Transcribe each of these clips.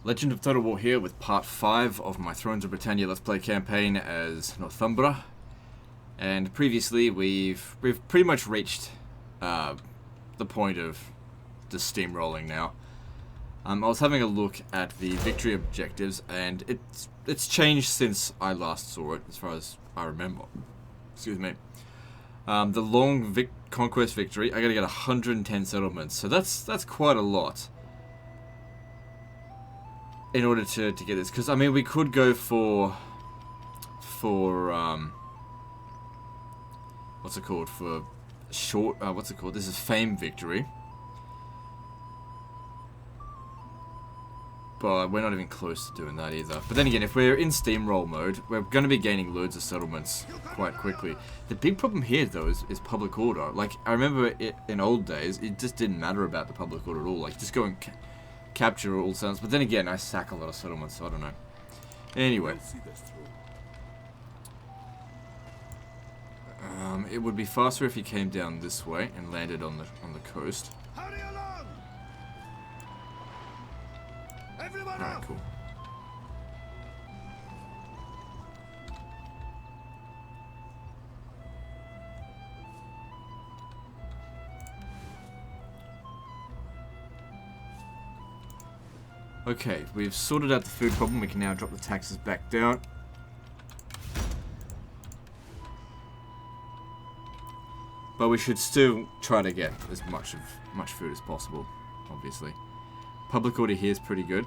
Legend of Total War here with part 5 of my Thrones of Britannia Let's Play campaign as Northymbre. And previously we've pretty much reached the point of just steamrolling now. I was having a look at the victory objectives and it's changed since I last saw it, as far as I remember. Excuse me. The long conquest victory, I gotta get 110 settlements, so that's quite a lot. In order to get this, because I mean we could go for what's it called, for short, what's it called, this is fame victory, but we're not even close to doing that either. But then again, if we're in steamroll mode, we're going to be gaining loads of settlements quite quickly. The big problem here though is public order. Like, I remember in old days it just didn't matter about the public order at all, like just go and capture all settlements, but then again, I sack a lot of settlements, so I don't know. Anyway, it would be faster if he came down this way and landed on the coast. Hurry along! Everyone Alright, up! cool. Okay, we've sorted out the food problem. We can now drop the taxes back down. But we should still try to get as much food as possible, obviously. Public order here is pretty good.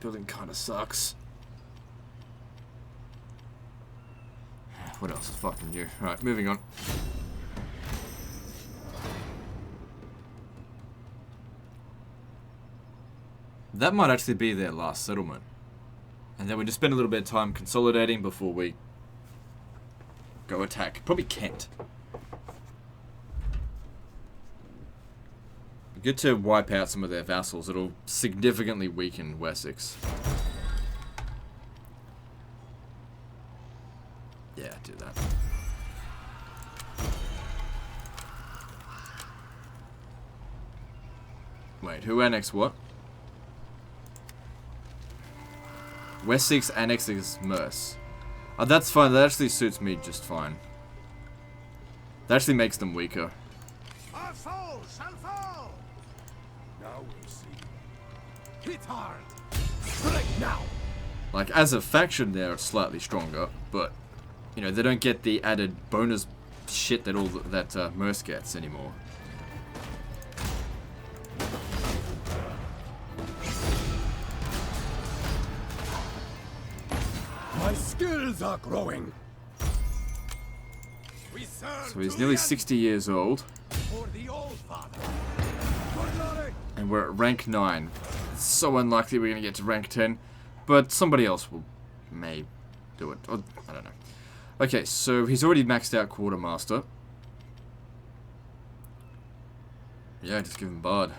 Building kind of sucks. What else is fucking new? Alright, moving on. That might actually be their last settlement. And then we just spend a little bit of time consolidating before we go attack. Probably Kent. Good to wipe out some of their vassals. It'll significantly weaken Wessex. Yeah, do that. Wait, who annexed what? Wessex annexes Merse. Oh, that's fine. That actually suits me just fine. That actually makes them weaker. Our foe shall fall! Now we'll see. Hit hard! Strike now! Like, as a faction, they're slightly stronger, but, you know, they don't get the added bonus shit that Merse gets anymore. My skills are growing. So he's nearly 60 years old. For the old father. And we're at rank 9. It's so unlikely we're going to get to rank 10. But somebody else may do it. Or, I don't know. Okay, so he's already maxed out Quartermaster. Yeah, just give him Bard.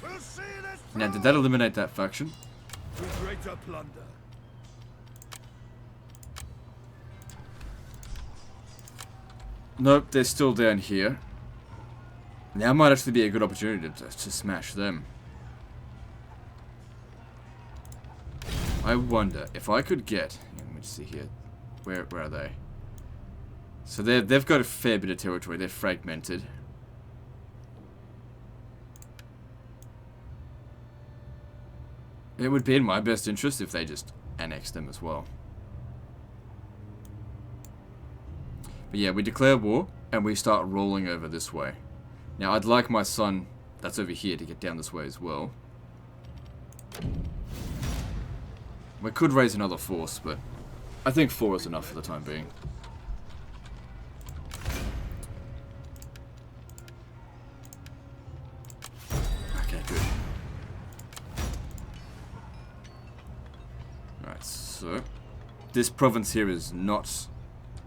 We'll see this Now, did that eliminate that faction? to greater plunder. Nope, they're still down here. Now might actually be a good opportunity to smash them. I wonder if I could get... Let me see here. Where are they? So they've got a fair bit of territory. They're fragmented. It would be in my best interest if they just annexed them as well. But yeah, we declare war, and we start rolling over this way. Now, I'd like my son, that's over here, to get down this way as well. We could raise another force, but I think 4 is enough for the time being. Okay, good. Alright, so this province here is not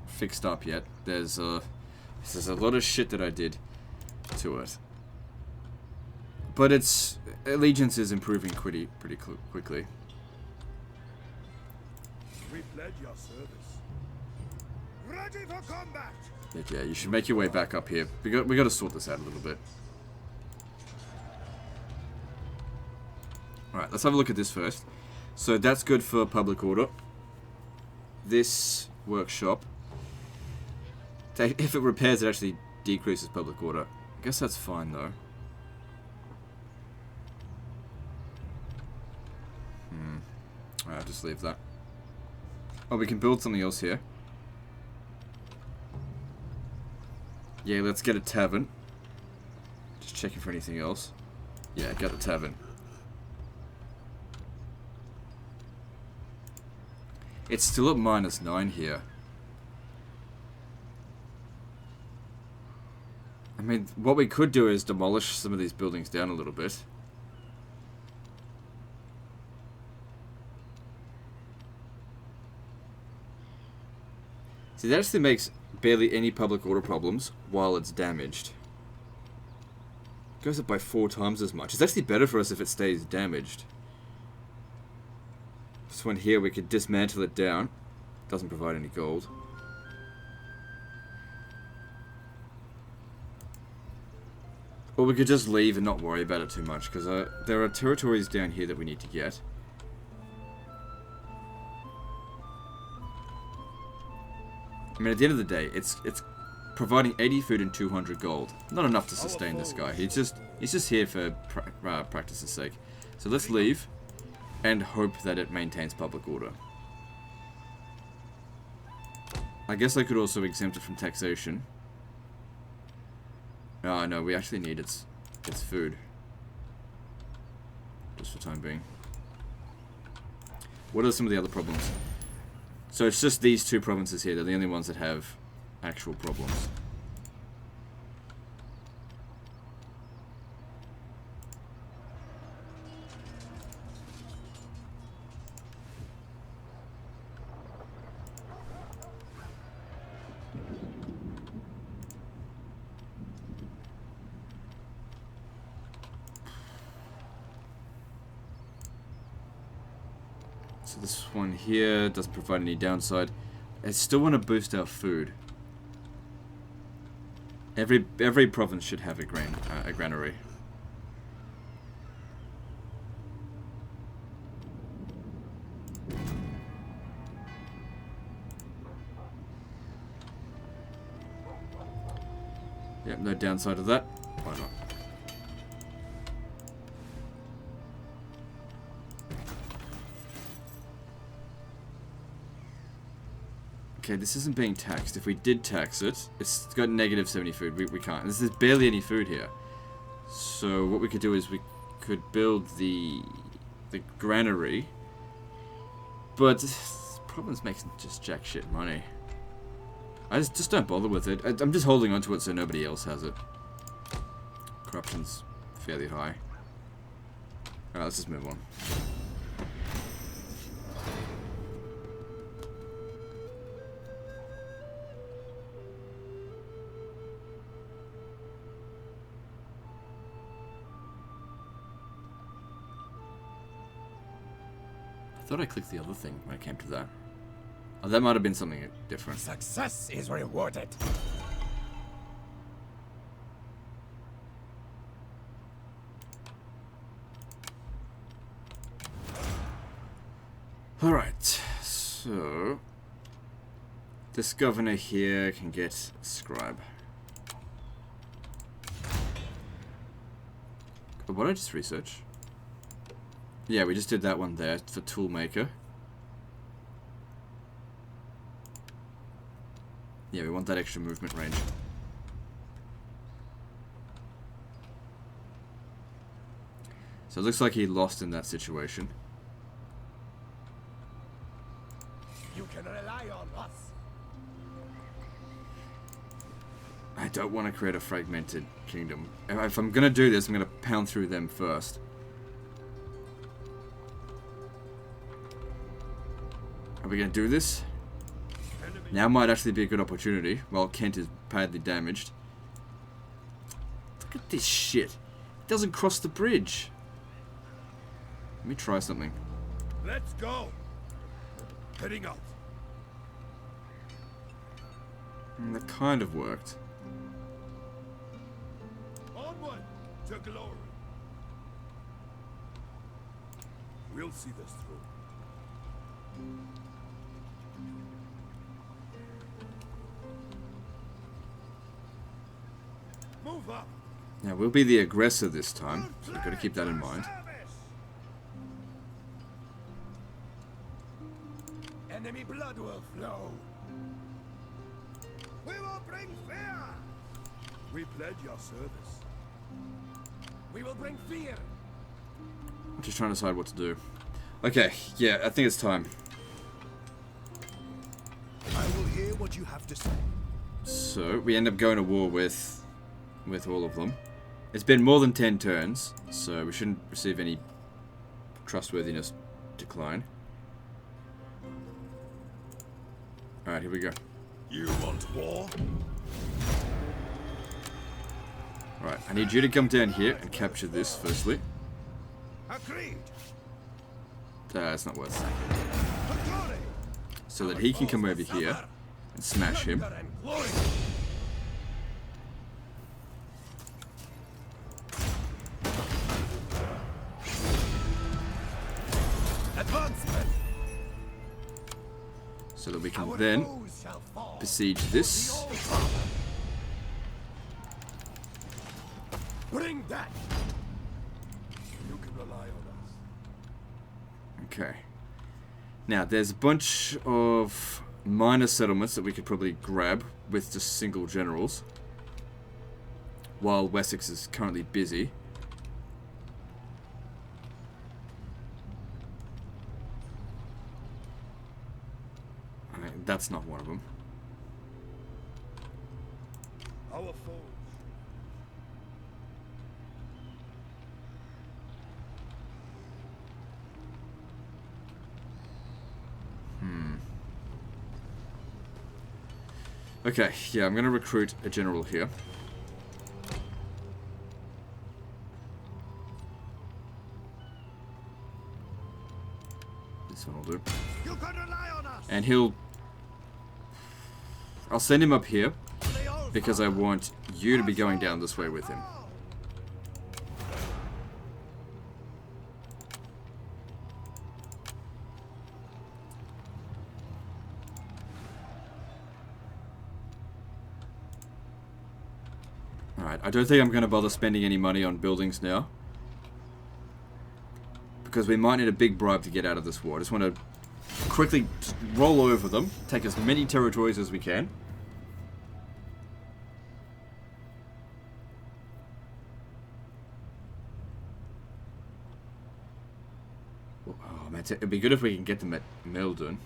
fixed up yet. There's a lot of shit that I did to it, but its allegiance is improving pretty quickly. We pledge your service. Ready for combat! But yeah, you should make your way back up here. We got to sort this out a little bit. Alright, let's have a look at this first. So that's good for public order. This workshop, if it repairs, it actually decreases public order. I guess that's fine though. Alright, just leave that. Oh, we can build something else here. Yeah, let's get a tavern. Just checking for anything else. Yeah, get the tavern. It's still at -9 here. I mean, what we could do is demolish some of these buildings down a little bit. See, that actually makes barely any public order problems while it's damaged. It goes up by 4 times as much. It's actually better for us if it stays damaged. This one here, we could dismantle it down. Doesn't provide any gold. Or we could just leave and not worry about it too much, because there are territories down here that we need to get. I mean, at the end of the day, it's providing 80 food and 200 gold. Not enough to sustain this guy. He's just here for practice's sake. So let's leave and hope that it maintains public order. I guess I could also exempt it from taxation. Oh no, we actually need its food. Just for the time being. What are some of the other problems? So it's just these 2 provinces here. They're the only ones that have actual problems. So this one here doesn't provide any downside. I still want to boost our food. Every province should have a granary. Yep, no downside of that. Why not? Okay, this isn't being taxed. If we did tax it, it's got negative 70 food. We can't. There's barely any food here. So what we could do is we could build the granary. But this province makes just jack shit money. I just don't bother with it. I'm just holding onto it so nobody else has it. Corruption's fairly high. Alright, let's just move on. I thought I clicked the other thing when it came to that. Oh, that might have been something different. Success is rewarded. Alright, so this governor here can get a scribe. What did I just research? Yeah, we just did that one there for toolmaker. Yeah, we want that extra movement range. So it looks like he lost in that situation. You can rely on us. I don't want to create a fragmented kingdom. If I'm going to do this, I'm going to pound through them first. Are we going to do this? Now might actually be a good opportunity, while Kent is badly damaged. Look at this shit. It doesn't cross the bridge. Let me try something. Let's go. Heading out. That kind of worked. Onward to glory. We'll see this through. Move up. Now, we'll be the aggressor this time, so we've got to keep that in mind. Enemy blood will flow. We will bring fear. We pledge your service. We will bring fear. I'm just trying to decide what to do. Okay, yeah, I think it's time. I will hear what you have to say. So, we end up going to war with all of them. It's been more than 10 turns, so we shouldn't receive any trustworthiness decline. Alright, here we go. You want war? Alright, I need you to come down here and capture this, firstly. Agreed. It's not worth it. So that he can come over here and smash him. So that we can then besiege this. Bring that. You can rely on us. Okay. Now, there's a bunch of minor settlements that we could probably grab with just single generals. While Wessex is currently busy. I mean, that's not one of them. Our foes. Okay, yeah, I'm going to recruit a general here. This one will do. You can rely on us. And I'll send him up here because I want you to be going down this way with him. Alright, I don't think I'm going to bother spending any money on buildings now. Because we might need a big bribe to get out of this war. I just want to quickly roll over them, take as many territories as we can. Oh man, it'd be good if we can get them at Mildon.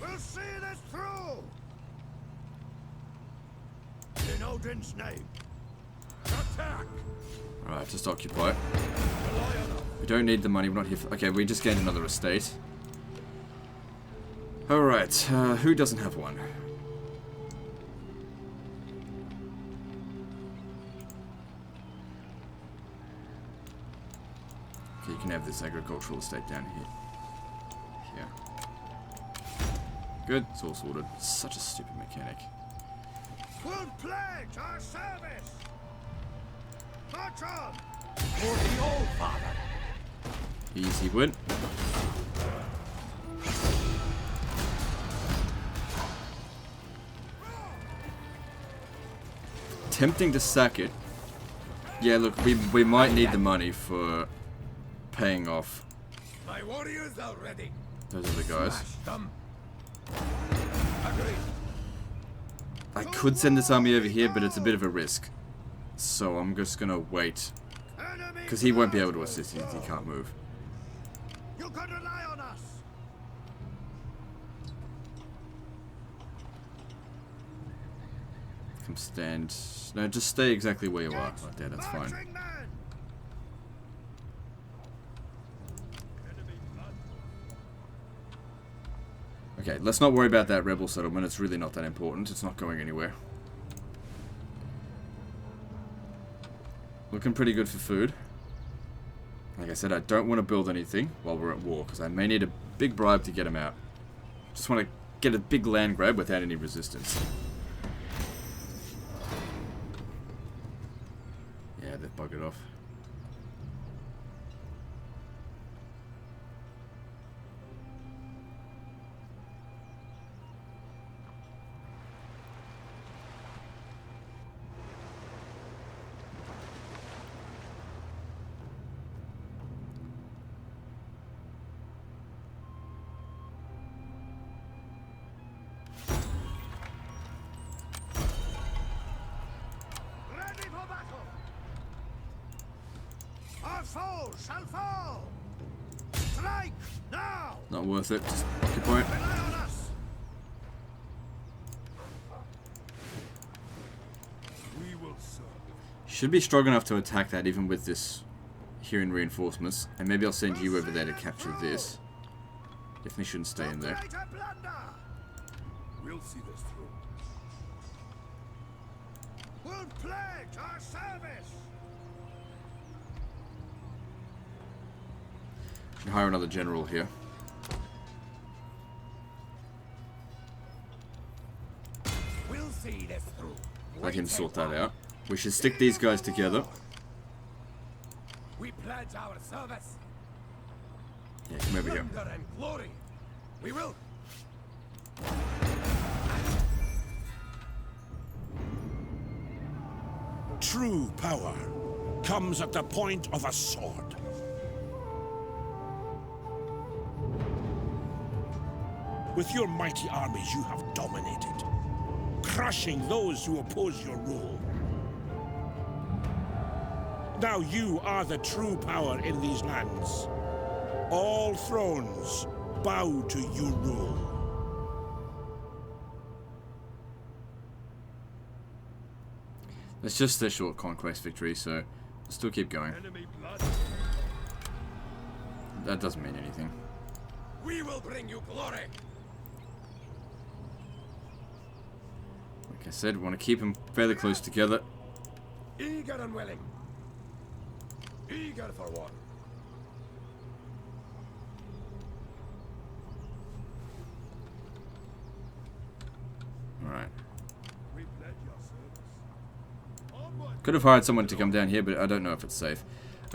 We'll see this through. In Odin's name. Attack. Alright, just occupy it. Rely on us. We don't need the money, we're not here for... Okay, we just gained another estate. Alright, who doesn't have one? Okay, you can have this agricultural estate down here. Here. Good, it's all sorted. Such a stupid mechanic. We'll pledge our service. March on. For the old father. Easy win. Tempting to sack it. Yeah, look, we might need the money for paying off My warriors are ready. those other guys. Smash them. Agreed. I could send this army over here, but it's a bit of a risk. So I'm just gonna wait. Enemy Because he won't be able to blood assist, will he flow. can't move. You can rely on us. Come stand. No, just stay exactly where you are. Right there, that's fine. Marching men. Enemy blood. Okay, let's not worry about that rebel settlement. It's really not that important. It's not going anywhere. Looking pretty good for food. Like I said, I don't want to build anything while we're at war, because I may need a big bribe to get them out. Just want to get a big land grab without any resistance. Yeah, they've buggered off. Our foes shall fall! Strike now! Not worth it. Just keep point. Rely on us! We will serve. Should be strong enough to attack that even with this here in reinforcements. And maybe I'll send you over there to capture this. Definitely shouldn't stay in there. We'll see this through. We'll pledge our service! Can hire another general here. We'll see this through. I can sort that out. We should stick these guys together. We pledge our service. Yeah, come over here. Thunder and glory. We will. True power comes at the point of a sword. With your mighty armies, you have dominated, crushing those who oppose your rule. Now you are the true power in these lands. All thrones bow to your rule. It's just a short conquest victory, so we'll still keep going. Enemy blood. That doesn't mean anything. We will bring you glory. Like I said, we want to keep them fairly close together. Eager and willing. Eager for war. Alright. We pledge your service. Onward. Could have hired someone to come down here, but I don't know if it's safe.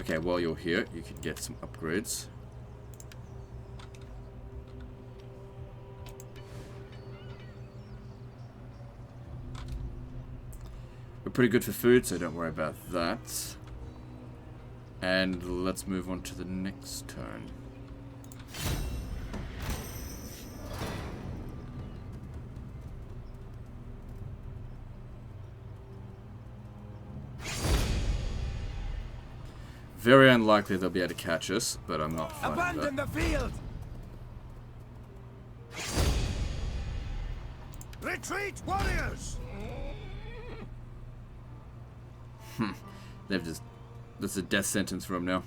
Okay, while you're here, you can get some upgrades. We're pretty good for food, so don't worry about that. And let's move on to the next turn. Very unlikely they'll be able to catch us, but I'm not fine with Abandon that. the field. Retreat, warriors. They've just... That's a death sentence for them now.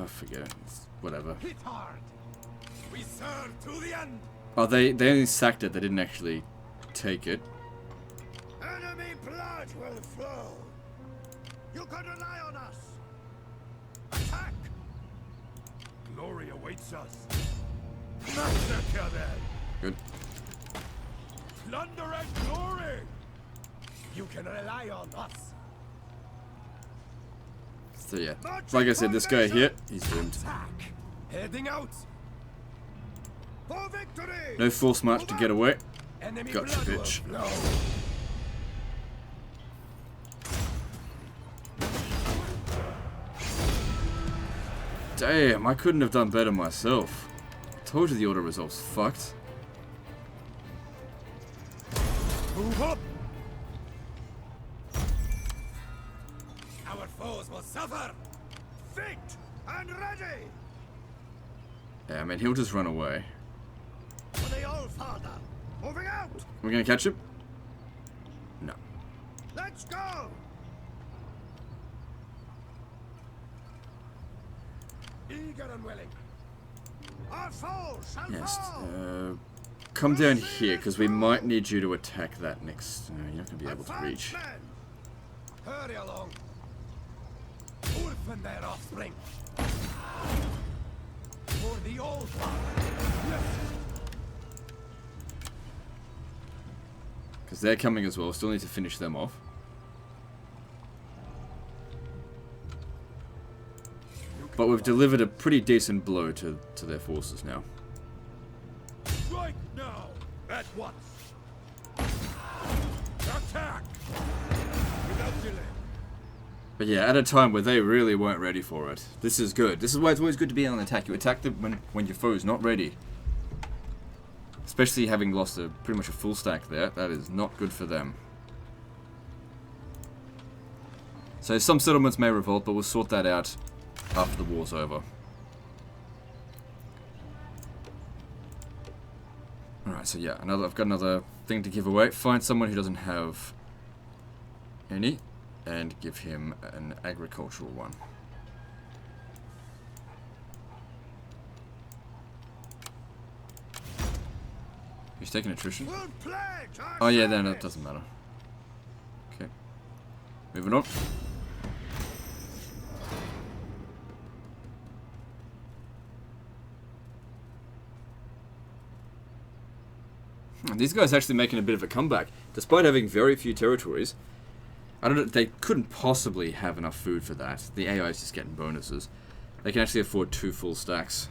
Forget it. Whatever. Hit hard. We serve to the end. Oh, they only sacked it. They didn't actually take it. Enemy blood will flow. You can rely on us. Attack. Glory awaits us. Massacre them. Good. Plunder and glory. You can rely on us. So yeah, like I said, this guy here, he's doomed. Attack. Heading out. For victory. No force march to get away. Enemy Gotcha, blood will bitch. flow. Damn, I couldn't have done better myself. I told you the order results fucked. Move up! Our foes will suffer! Fit and ready! Yeah, I mean, he'll just run away. For the old father! Moving out! We're gonna catch him? No. Let's go! Eager and willing. Our foes shall Yes. fall! Come down here, because we might need you to attack that next. No, you're not gonna be able to reach. Men. Hurry along. Orphan their offspring. For the old father. Because they're coming as well. Still need to finish them off. But we've delivered a pretty decent blow to their forces now. Strike now! At once! Attack! Without delay. But yeah, at a time where they really weren't ready for it. This is good. This is why it's always good to be on attack. You attack them when your foe's not ready. Especially having lost pretty much a full stack there. That is not good for them. So some settlements may revolt, but we'll sort that out after the war's over. Alright, so yeah, I've got another thing to give away. Find someone who doesn't have any, and give him an agricultural one. He's taking attrition. Oh yeah, then it doesn't matter. Okay. Moving on. These guys are actually making a bit of a comeback. Despite having very few territories, I don't know, they couldn't possibly have enough food for that. The AI is just getting bonuses. They can actually afford 2 full stacks.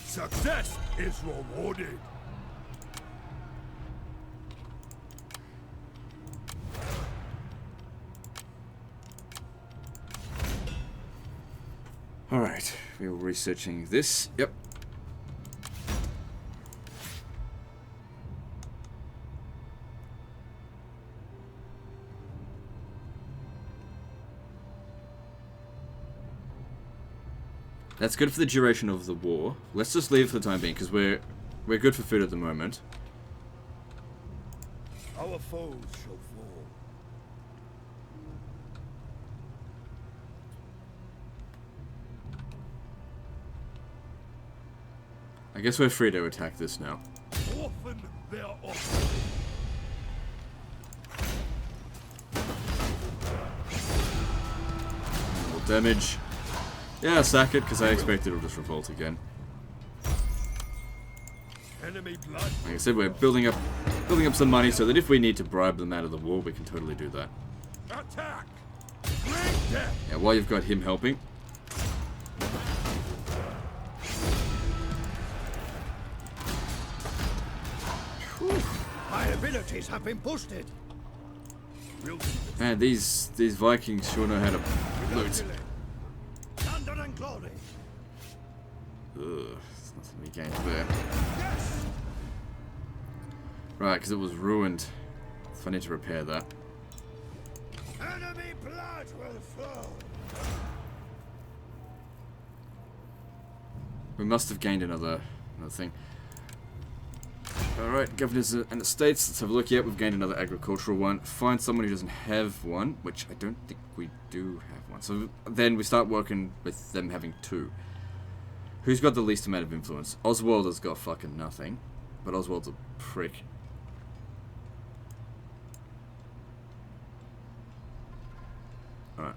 Success is rewarded. Alright, we were researching this. Yep. That's good for the duration of the war. Let's just leave for the time being, because we're good for food at the moment. Our foes shall fall. I guess we're free to attack this now. Orphan their offspring. More damage. Yeah, sack it, because I expect it'll just revolt again. Enemy blood. Like I said, we're building up some money so that if we need to bribe them out of the war, we can totally do that. Attack! Bring death! Yeah, while you've got him helping. My abilities have been boosted. Man, these Vikings sure know how to loot. Thunder and glory. Ugh, there's nothing we gained there. Yes. Right, because it was ruined. So I need to repair that. Enemy blood will flow. We must have gained another thing. Alright, governors and estates. Let's have a look. Yep, we've gained another agricultural one. Find someone who doesn't have one, which I don't think we do have one. So then we start working with them having 2. Who's got the least amount of influence? Oswald has got fucking nothing. But Oswald's a prick. Alright.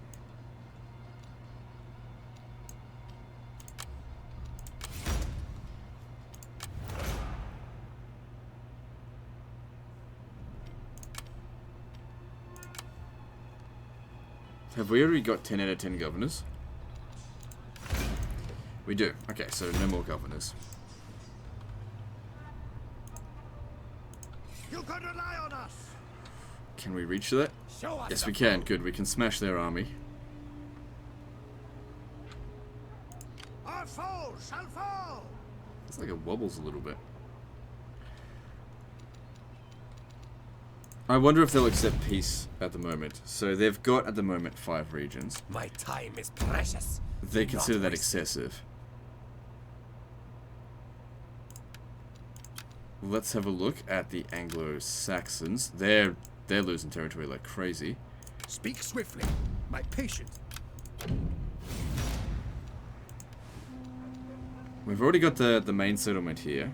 Have we already got 10 out of 10 governors? We do. Okay, so no more governors. You can rely on us. Can we reach that? Show us Yes, the we can. foe. Good. We can smash their army. Our foe shall fall. It's like it wobbles a little bit. I wonder if they'll accept peace at the moment. So they've got, at the moment, 5 regions. My time is precious. They consider that waste it. excessive. Let's have a look at the Anglo-Saxons. They're losing territory like crazy. Speak swiftly. My patience. We've already got the main settlement here.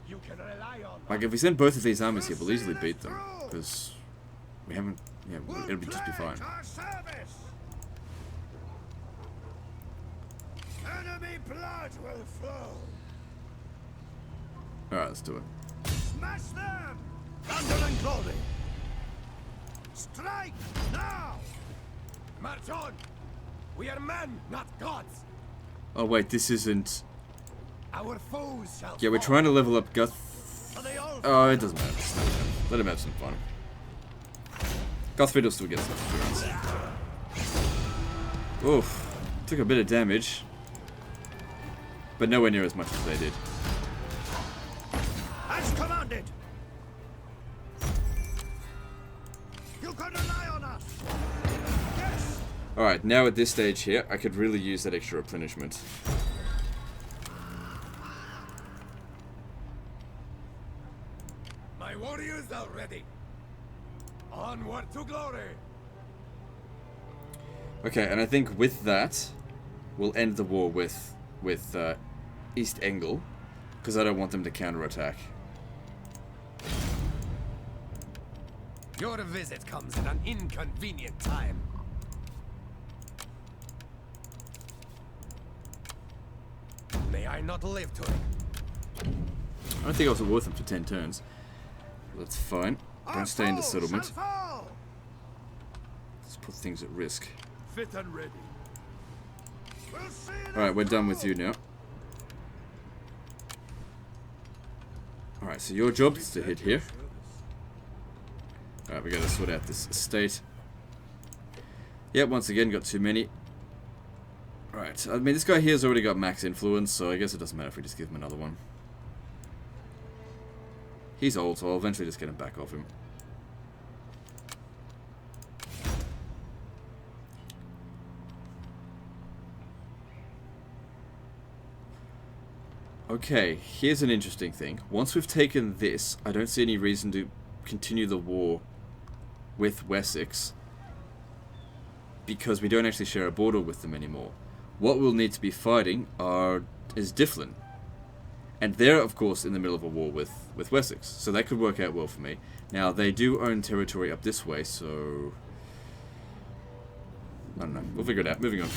You can rely on. Like, if we send both of these armies here, we'll easily beat them. Because we haven't... Yeah, it'll just be fine. Our service. Enemy blood will flow. Alright, let's do it. Smash them! Thunder and glory! Strike now! March on! We are men, not gods! Oh wait, this isn't... Our foes shall Yeah, we're fall. trying to level up Guth... Are they all Oh, it doesn't matter. It's not bad. Let him have some fun. Guthfrid will still get some experience. Oof. Took a bit of damage. But nowhere near as much as they did. as commanded? You can rely on us! Yes! Alright, now at this stage here, I could really use that extra replenishment. My warriors are ready! Onward to glory! Okay, and I think with that, we'll end the war with East Engel, because I don't want them to counterattack. Your visit comes at an inconvenient time. May I not live to it. I don't think I was worth them for 10 turns. That's fine. Don't stay in the settlement. Let's put things at risk. Fit and ready. Alright, we're done with you now. Alright, so your job is to hit here. Alright, we gotta sort out this estate. Yep, once again, got too many. Alright, I mean, this guy here's already got max influence, so I guess it doesn't matter if we just give him another one. He's old, so I'll eventually just get him back off him. Okay, here's an interesting thing. Once we've taken this, I don't see any reason to continue the war with Wessex, because we don't actually share a border with them anymore. What we'll need to be fighting is Dublin. And they're, of course, in the middle of a war with Wessex, so that could work out well for me. Now, they do own territory up this way, so... I don't know. We'll figure it out. Moving on.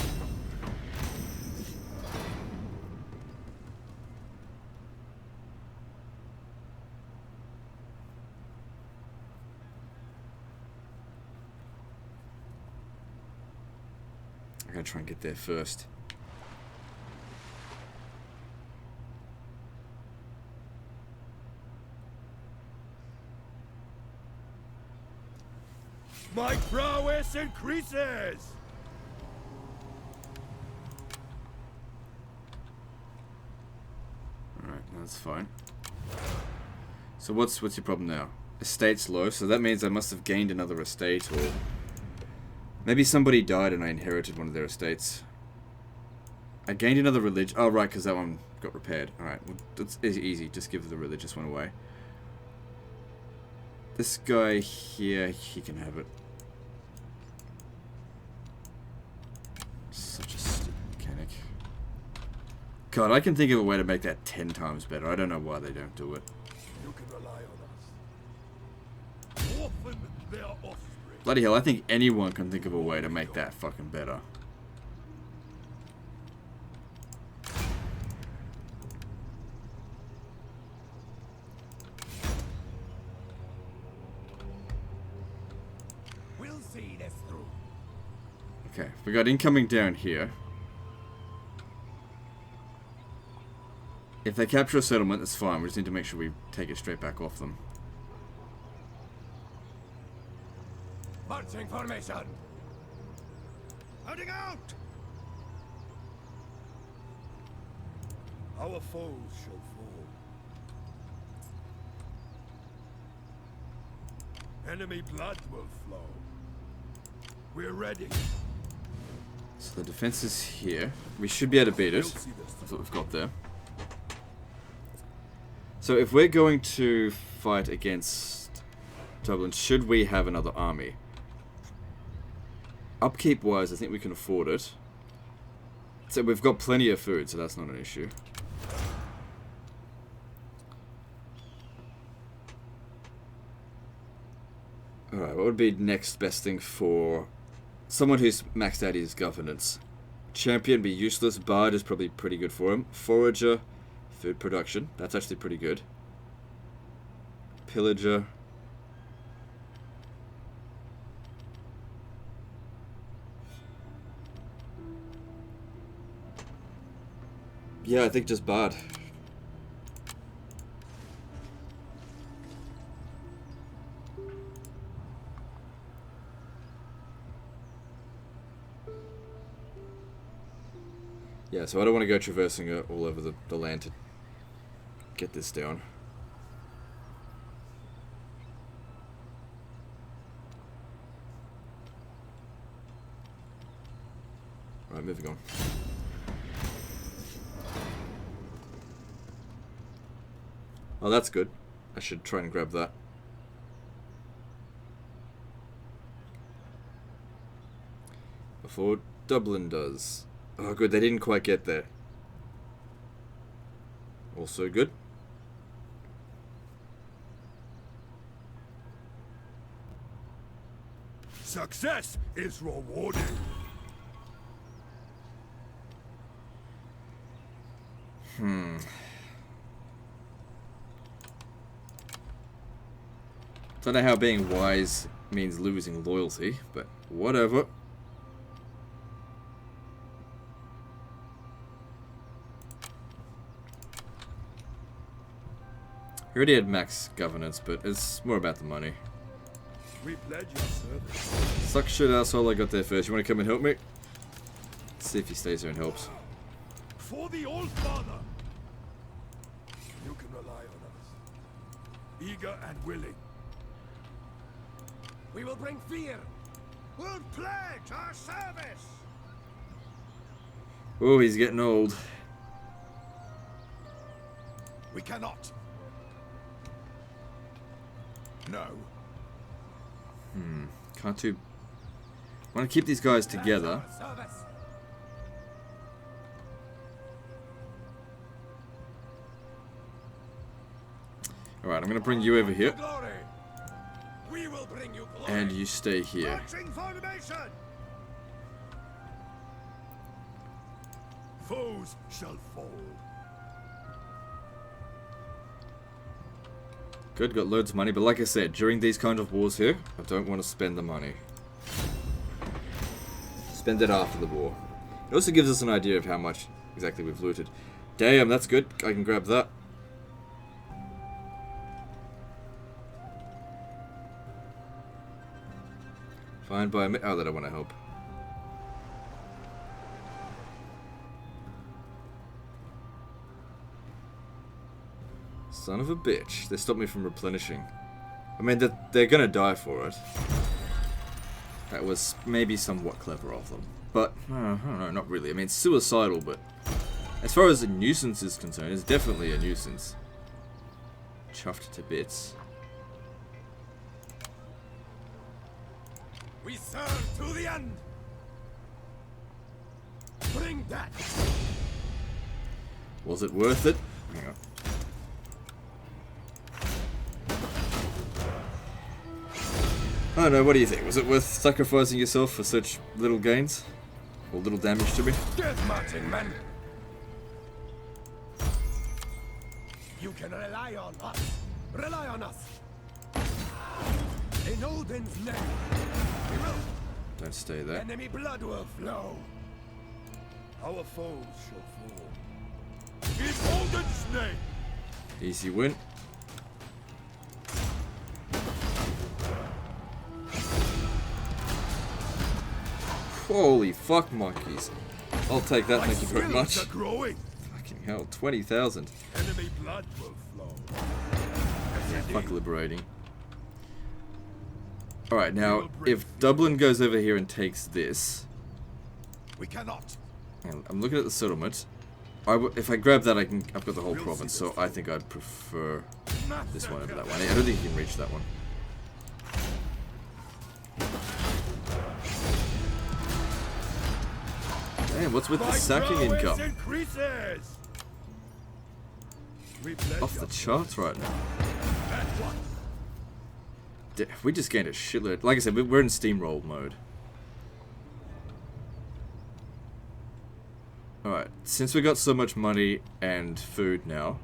I gotta try and get there first. My prowess increases! Alright, that's fine. So what's your problem now? Estate's low, so that means I must have gained another estate, or... Maybe somebody died and I inherited one of their estates. I gained another religion. Oh, right, because that one got repaired. Alright, well, that's easy. Just give the religious one away. This guy here, he can have it. Such a stupid mechanic. God, I can think of a way to make that 10 times better. I don't know why they don't do it. You can rely on us. Orphan their offspring. Bloody hell, I think anyone can think of a way to make that fucking better. We'll see this through. Okay, we got incoming down here. If they capture a settlement, that's fine. We just need to make sure we take it straight back off them. Marching formation. Heading out. Our foes shall fall. Enemy blood will flow. We're ready. So the defense is here. We should be able to beat it. That's what we've got there. So if we're going to fight against Dublin, should we have another army? Upkeep wise, I think we can afford it. So we've got plenty of food, so that's not an issue. Alright, what would be next best thing for someone who's maxed out his governance? Champion be useless. Bard is probably pretty good for him. Forager, food production. That's actually pretty good. Pillager. Yeah, I think just Bard. Yeah, so I don't want to go traversing all over the land to get this down. Alright, moving on. Oh, that's good. I should try and grab that. Before Dublin does. Oh, good. They didn't quite get there. Also good. Success is rewarded. Don't know how being wise means losing loyalty, but whatever. He already had max governance, but it's more about the money. We pledge your service. Suck shit asshole, I got there first. You want to come and help me? Let's see if he stays here and helps. For the old father. You can rely on us. Eager and willing. We will bring fear. We'll pledge our service. Oh, he's getting old. We cannot. No. Can't do. Want to keep these guys together. Alright, I'm going to bring you over here. We will bring you glory. And you stay here. Marching formation. Foes shall fall. Good, got loads of money, but like I said, during these kind of wars here, I don't want to spend the money. Spend it after the war. It also gives us an idea of how much exactly we've looted. Damn, that's good. I can grab that. Fine by me. Oh, that I want to help. Son of a bitch. They stopped me from replenishing. I mean, they're gonna die for it. That was maybe somewhat clever of them. But, I don't know, not really. I mean, it's suicidal, but as far as a nuisance is concerned, it's definitely a nuisance. Chuffed to bits. We serve to the end. Bring that. Was it worth it? Hang on. I don't know, what do you think? Was it worth sacrificing yourself for such little gains? Or little damage to me? Death marching men. You can rely on us. Rely on us. In Odin's name. We will. Don't stay there. Enemy blood will flow. Our foes shall fall. In Odin's name. Easy win. Holy fuck, monkeys. I'll take that, thank you very much. Are growing. Fucking hell, 20,000. Enemy blood will flow. Yeah, fuck liberating. Alright, now, if Dublin goes over here and takes this... We cannot. And I'm looking at the settlement. If I grab that, I've got the whole province, so I think I'd prefer this one over that one. I don't think you can reach that one. Damn, what's with the sacking income? Off the charts right now. We just gained a shitload. Like I said, we're in steamroll mode. Alright, since we got so much money and food now,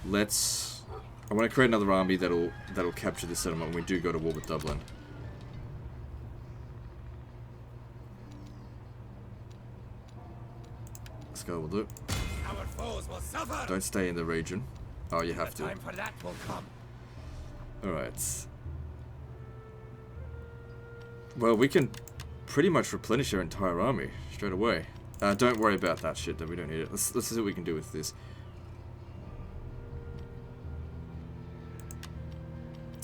I want to create another army that'll capture this settlement when we do go to war with Dublin. Let's go, we'll do it. Our foes will suffer. Don't stay in the region. Oh, you have to. Time for that will come. Alright. Well, we can pretty much replenish our entire army straight away. Don't worry about that shit, though. We don't need it. Let's see what we can do with this.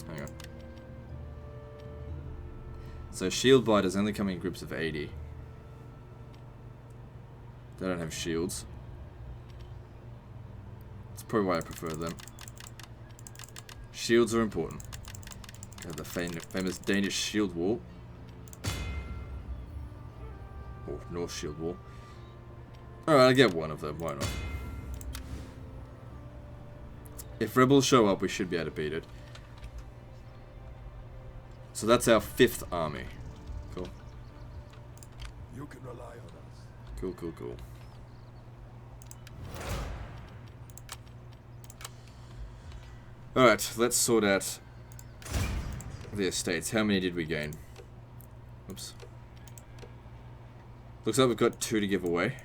Hang on. So shield biters only come in groups of 80. They don't have shields. That's probably why I prefer them. Shields are important. Got the famous Danish shield wall. Or North shield wall. Alright, I'll get one of them, why not? If rebels show up, we should be able to beat it. So that's our 5th army. Cool. You can rely on us. Cool, cool, cool. Alright, let's sort out the estates. How many did we gain? Oops. Looks like we've got 2 to give away.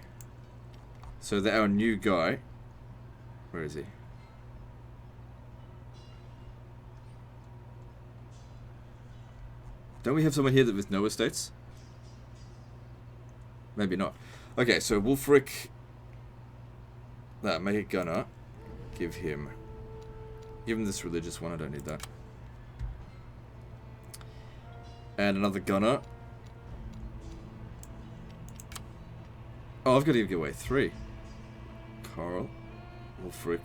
So our new guy... Where is he? Don't we have someone here with no estates? Maybe not. Okay, so Wulfric... Make a gunner. Give him this religious one, I don't need that. And another gunner. Oh, I've got to give away 3. Carl, Wulfric.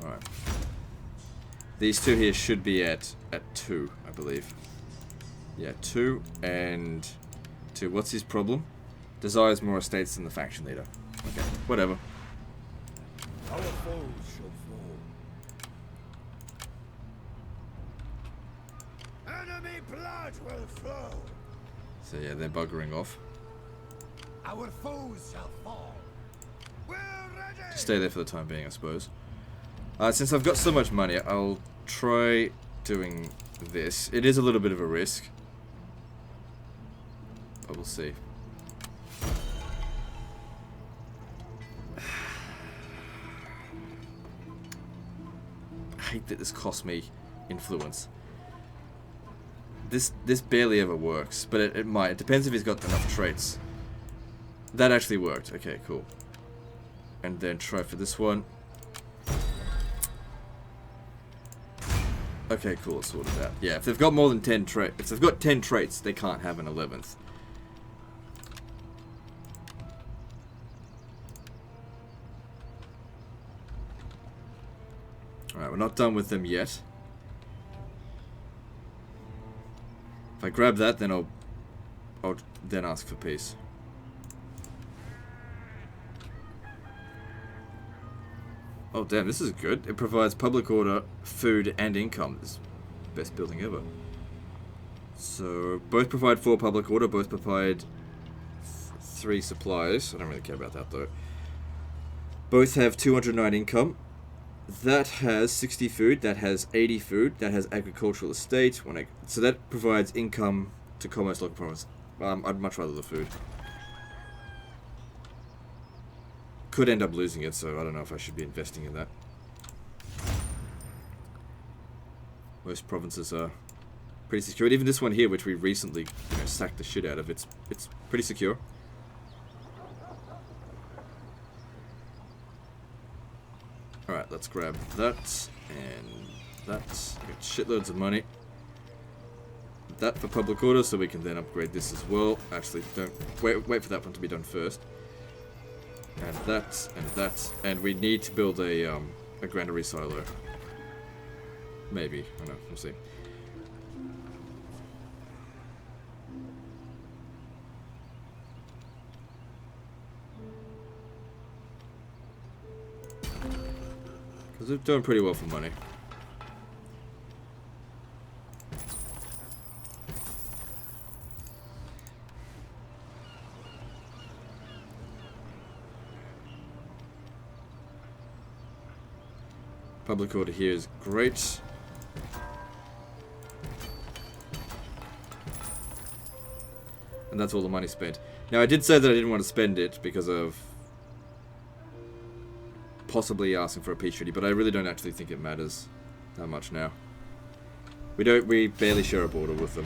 Alright. These 2 here should be at 2, I believe. Yeah, 2 and 2. What's his problem? Desires more estates than the faction leader. Okay, whatever. Our foes shall fall. Enemy blood will flow. So yeah, they're buggering off. Our foes shall fall. We're ready. Just stay there for the time being, I suppose. Since I've got so much money, I'll try doing this. It is a little bit of a risk. But we'll see. I hate that this cost me influence. This barely ever works, but it might. It depends if he's got enough traits. That actually worked. Okay, cool. And then try for this one. Okay, cool. It's sorted out. Yeah, if they've got more than 10 traits, if they've got 10 traits, they can't have an 11th. Alright, we're not done with them yet. If I grab that, then I'll then ask for peace. Oh damn, this is good. It provides public order, food, and income. This is the best building ever. So, both provide 4 public order, both provide 3 supplies. I don't really care about that though. Both have 209 income. That has 60 food, that has 80 food, that has agricultural estate. So that provides income to commerce local province. I'd much rather the food. could end up losing it, so I don't know if I should be investing in that. Most provinces are pretty secure. Even this one here, which we recently sacked the shit out of, it's pretty secure. Alright, let's grab that and that. Got shitloads of money. That for public order, so we can then upgrade this as well. Actually, don't wait for that one to be done first. And that, and we need to build a granary silo. Maybe, I don't know, we'll see. Because they're doing pretty well for money. Public order here is great. And that's all the money spent. Now I did say that I didn't want to spend it because of possibly asking for a peace treaty, but I really don't actually think it matters that much now. We barely share a border with them.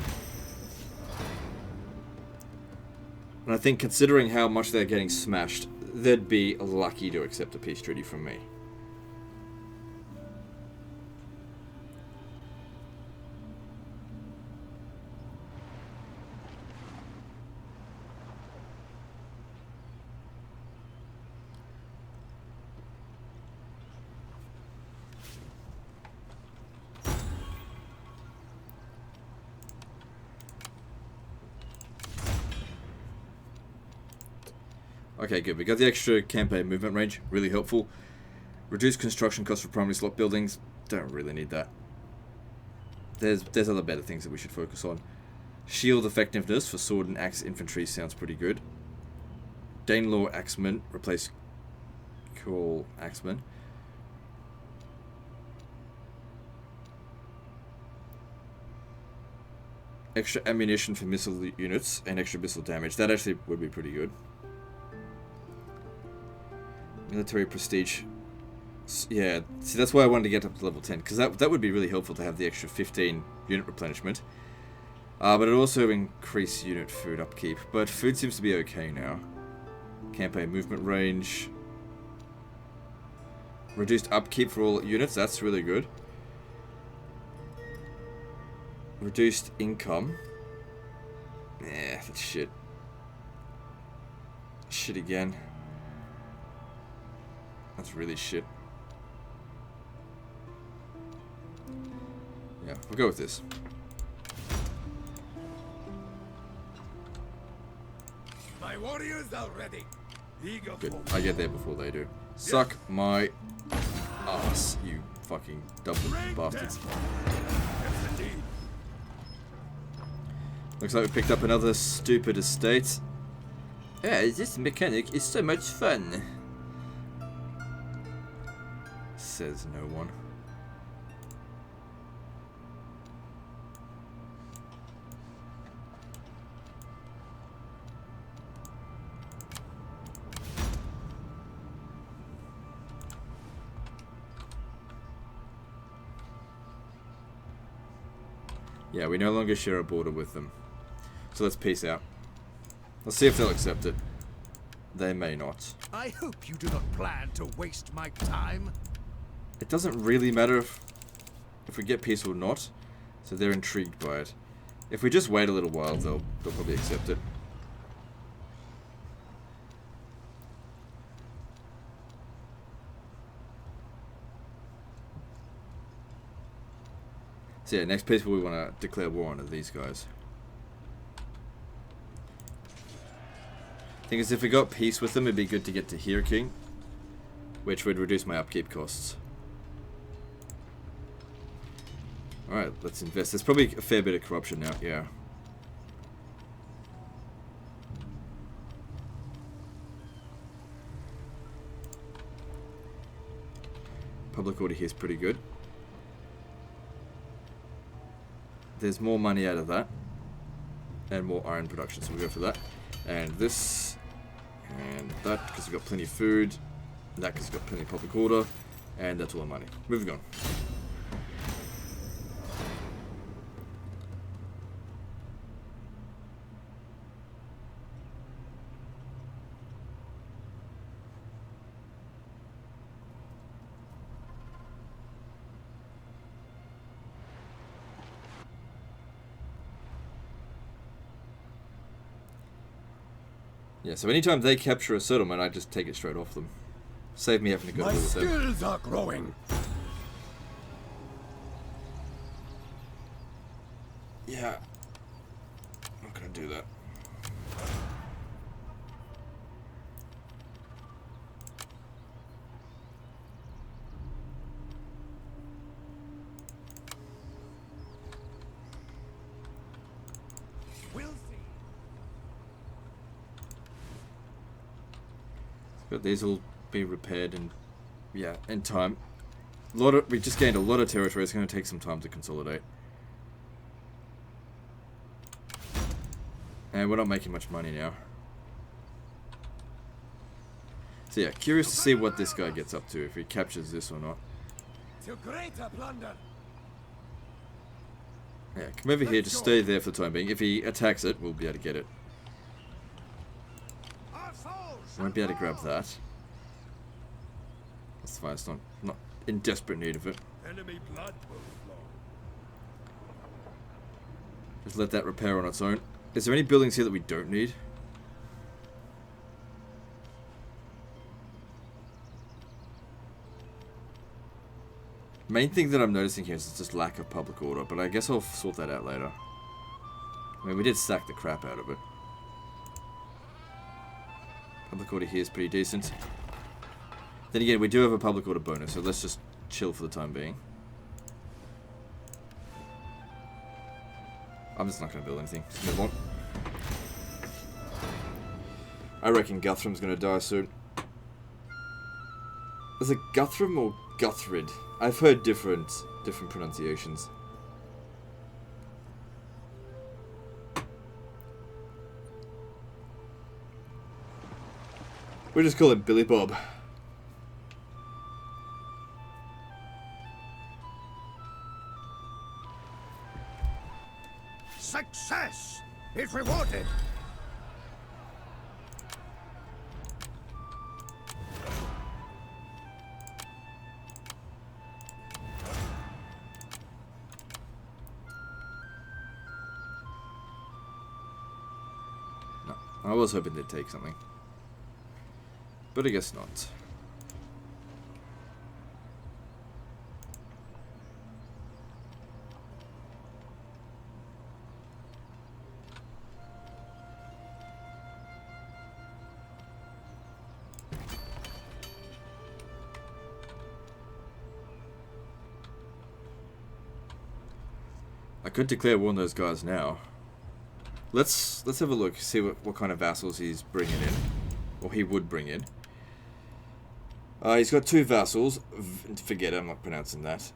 And I think considering how much they're getting smashed, they'd be lucky to accept a peace treaty from me. Okay, good. We got the extra campaign movement range. Really helpful. Reduce construction costs for primary slot buildings. Don't really need that. There's other better things that we should focus on. Shield effectiveness for sword and axe infantry sounds pretty good. Danelaw axemen. Replace Call axemen. Extra ammunition for missile units and extra missile damage. That actually would be pretty good. Military prestige. Yeah, see, that's why I wanted to get up to level 10, because that would be really helpful to have the extra 15 unit replenishment. But it also increase unit food upkeep. But food seems to be okay now. Campaign movement range. Reduced upkeep for all units, that's really good. Reduced income. Yeah, that's shit. Shit again. That's really shit. Yeah, we'll go with this. My warriors are ready. Eager Good. for I get there before they do. Suck my ass, you fucking double bastards. Yes, indeed. Looks like we picked up another stupid estate. Yeah, this mechanic is so much fun. Says no one. Yeah, we no longer share a border with them. So let's peace out. Let's see if they'll accept it. They may not. I hope you do not plan to waste my time. It doesn't really matter if we get peace or not, so they're intrigued by it. If we just wait a little while, they'll probably accept it. So yeah, next people we want to declare war on are these guys. Thing is, if we got peace with them, it'd be good to get to Here King, which would reduce my upkeep costs. Alright, let's invest. There's probably a fair bit of corruption now, yeah. Public order here is pretty good. There's more money out of that. And more iron production, so we'll go for that. And this. And that, because we've got plenty of food. That has got plenty of public order, and that's all the money. Moving on. Yeah, so anytime they capture a settlement, I just take it straight off them. Save me having to go My to war with them. skills are growing. Yeah. I'm not gonna do that. We'll see. But these will be repaired and yeah, in time. We just gained a lot of territory. It's going to take some time to consolidate. And we're not making much money now. So yeah, curious to see what this guy gets up to, if he captures this or not. To greater plunder. Yeah, come over here, just stay there for the time being. If he attacks it, we'll be able to get it. Our souls Won't be able to grab that. That's fine, it's not in desperate need of it. enemy blood will flow. Just let that repair on its own. Is there any buildings here that we don't need? Main thing that I'm noticing here is just lack of public order, but I guess I'll sort that out later. I mean, we did sack the crap out of it. Public order here is pretty decent. Then again, we do have a public order bonus, so let's just chill for the time being. I'm just not going to build anything. Just move on. I reckon Guthrum's going to die soon. Is it Guthrum or Guthrid? I've heard different pronunciations. We'll just call him Billy Bob. Success is rewarded. No, I was hoping they'd take something. But I guess not. I could declare war on those guys now. Let's have a look, see what kind of vassals he's bringing in, or he would bring in. He's got 2 vassals. Forget it, I'm not pronouncing that.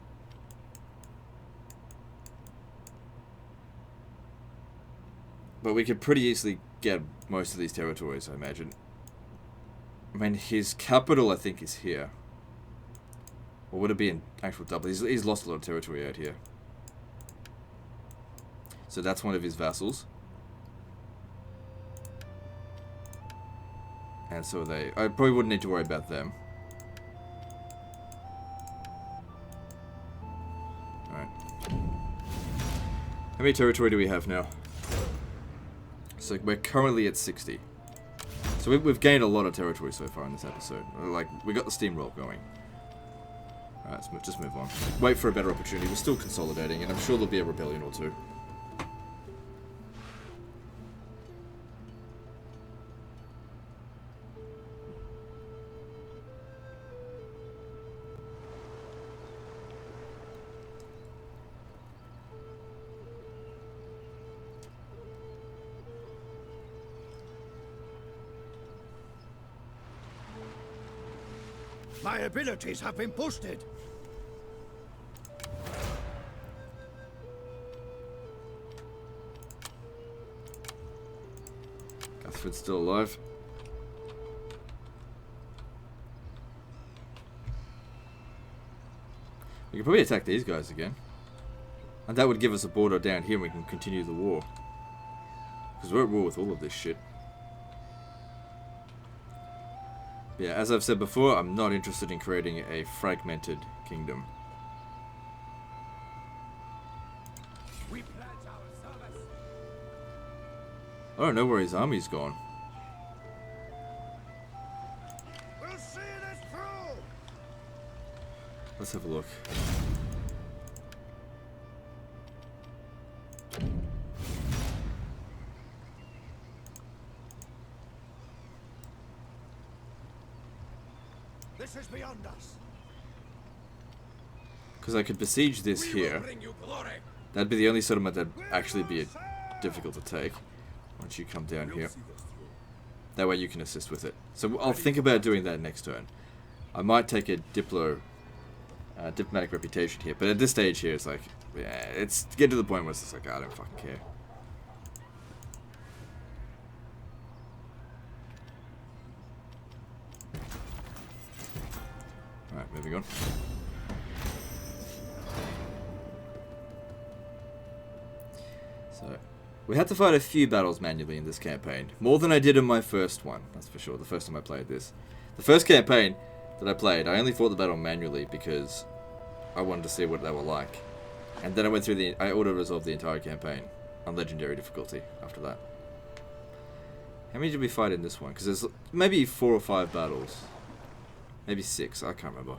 But we could pretty easily get most of these territories, I imagine. I mean, his capital, I think, is here. Or would it be in actual Dublin? He's lost a lot of territory out here. So that's one of his vassals. And so they... I probably wouldn't need to worry about them. Alright. How many territory do we have now? So we're currently at 60. So we've gained a lot of territory so far in this episode. Like, we got the steamroll going. Alright, let's just move on. Wait for a better opportunity. We're still consolidating, and I'm sure there'll be a rebellion or two. My abilities have been boosted. Guthford's still alive. We could probably attack these guys again. And that would give us a border down here and we can continue the war. Because we're at war with all of this shit. Yeah, as I've said before, I'm not interested in creating a fragmented kingdom. We pledge our service. I don't know where his army's gone. We'll see this through. Let's have a look. This is beyond us. Because I could besiege this We here. will bring you glory. That'd be the only settlement that'd actually be difficult to take. Once you come down here. That way you can assist with it. So I'll think about doing that next turn. I might take a diplomatic reputation here. But at this stage here, it's like, yeah, it's get to the point where it's just like, I don't fucking care. Alright, moving on. So, we had to fight a few battles manually in this campaign. More than I did in my first one, that's for sure, the first time I played this. The first campaign that I played, I only fought the battle manually because I wanted to see what they were like. And then I went through I auto-resolved the entire campaign on legendary difficulty after that. How many did we fight in this one? Because there's maybe 4 or 5 battles. Maybe 6, I can't remember.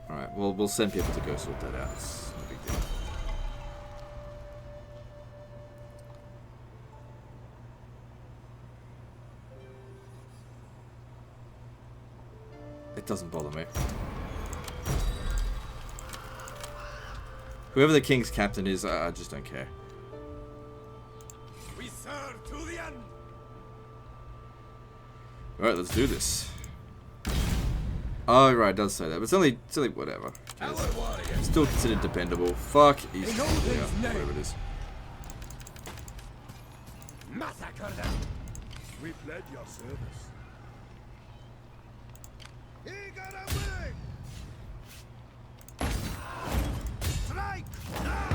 Alright, well, we'll send people to go sort that out. It's no big deal. It doesn't bother me. Whoever the king's captain is, I just don't care. We serve to the end. Alright, let's do this. Oh, right, it does say that, but it's only whatever. Our warriors. Still considered dependable. Fuck East In Odin's Anglia, name. whatever it is. Massacre them. We pledge your service. Eager and willing. Strike now.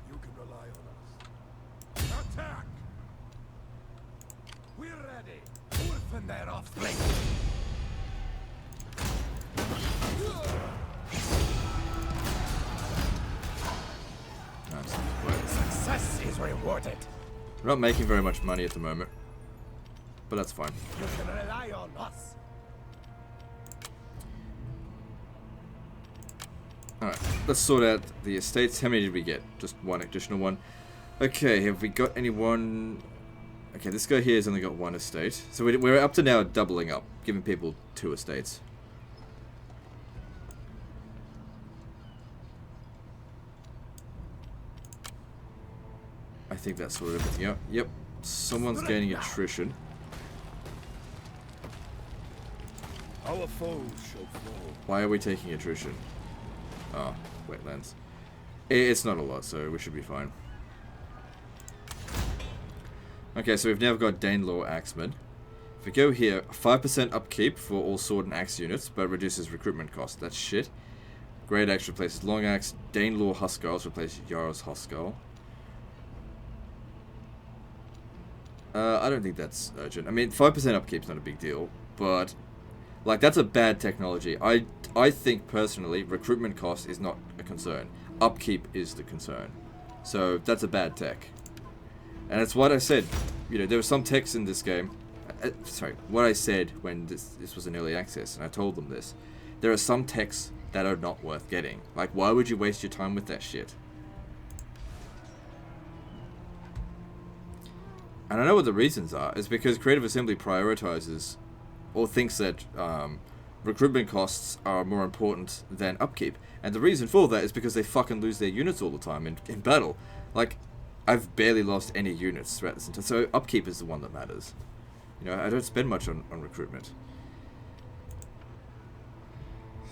You can rely on us. Attack. We're ready. Orphan their offspring. Nice. Right. Success is rewarded. We're not making very much money at the moment, but that's fine. You can rely on us. Alright, let's sort out the estates. How many did we get? Just one additional one. Okay, have we got anyone... Okay, this guy here has only got 1 estate. So we're up to now doubling up, giving people 2 estates. I think that sorted everything out. Yep, someone's gaining attrition. Our foes shall fall. Why are we taking attrition? Oh, wetlands. It's not a lot, so we should be fine. Okay, so we've now got Danelaw Axemen. If we go here, 5% upkeep for all sword and axe units, but reduces recruitment cost. That's shit. Great Axe replaces Long Axe. Danelaw Huskarls replace Jarl's Huskarl. I don't think that's urgent. I mean, 5% upkeep's not a big deal, but like that's a bad technology. I think personally, recruitment cost is not a concern. Upkeep is the concern. So that's a bad tech. And it's what I said. You know, there were some techs in this game. Sorry, what I said when this was an early access, and I told them this. There are some techs that are not worth getting. Like, why would you waste your time with that shit? And I know what the reasons are. It's because Creative Assembly prioritizes or thinks that recruitment costs are more important than upkeep. And the reason for that is because they fucking lose their units all the time in battle. Like, I've barely lost any units throughout this entire... So upkeep is the one that matters. You know, I don't spend much on recruitment.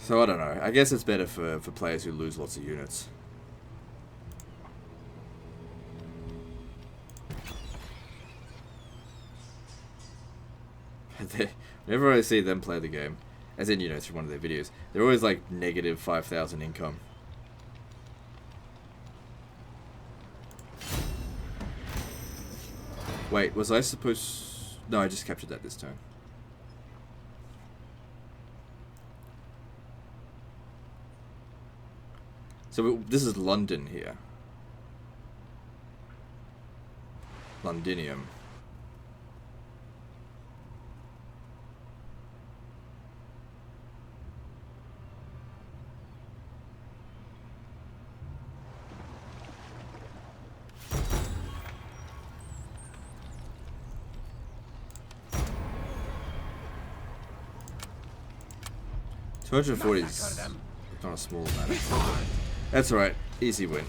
So I don't know. I guess it's better for players who lose lots of units. Whenever I see them play the game, as in, you know, through one of their videos, they're always like negative 5,000 income. Wait, was I supposed... No, I just captured that this time. So this is London here. Londinium. $240 is not a small amount. That's alright. Easy win.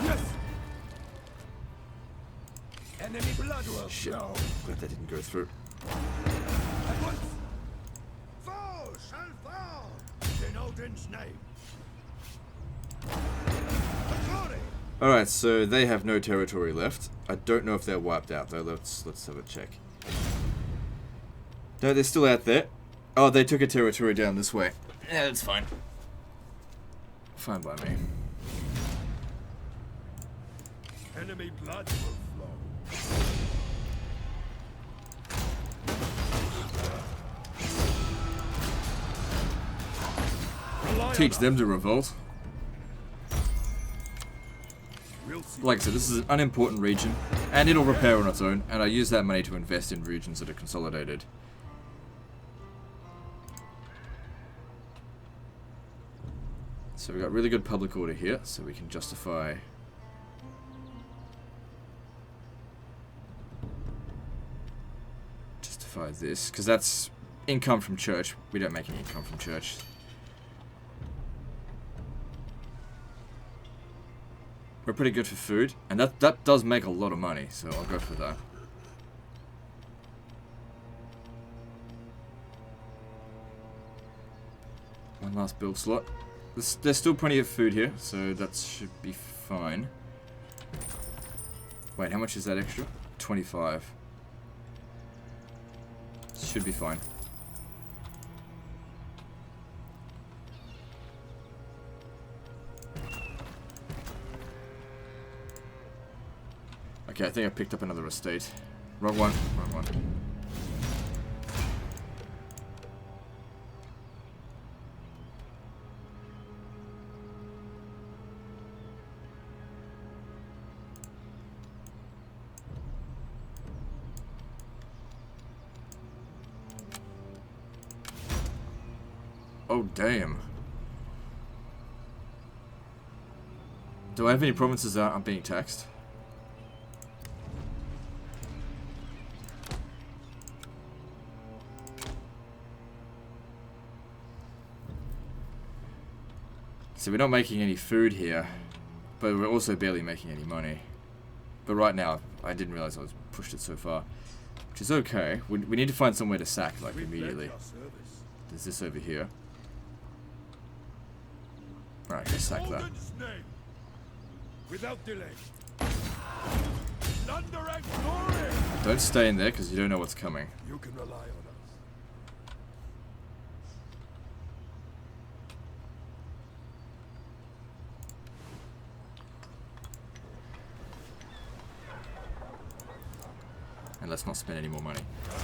Yes. Enemy blood will Shit. flow. Glad that didn't go through. At once. Foe shall fall in Odin's name. Glory. Alright, so they have no territory left. I don't know if they're wiped out though. Let's have a check. No, they're still out there. Oh, they took a territory down this way. Yeah, that's fine. Fine by me. Enemy blood will flow. Teach them to revolt. Like I said, this is an unimportant region, and it'll repair on its own, and I use that money to invest in regions that are consolidated. So we've got really good public order here, so we can justify... this, because that's income from church. We don't make any income from church. We're pretty good for food, and that does make a lot of money, so I'll go for that. One last build slot. There's still plenty of food here, so that should be fine. Wait, how much is that extra? 25. Should be fine. Okay, I think I picked up another estate. Wrong one, wrong one. Oh, damn. Do I have any provinces that aren't being taxed? So we're not making any food here, but we're also barely making any money. But right now, I didn't realize I was pushed it so far, which is okay. We need to find somewhere to sack, like, immediately. There's this over here. Alright, let's sack that. Without delay. Thunder and glory. Don't stay in there, because you don't know what's coming. You can rely on us. And let's not spend any more money.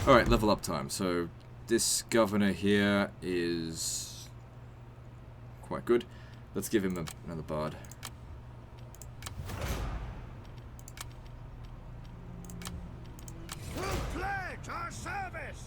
Alright, level up time. So, this governor here is quite good. Let's give him another bard. We'll pledge our service.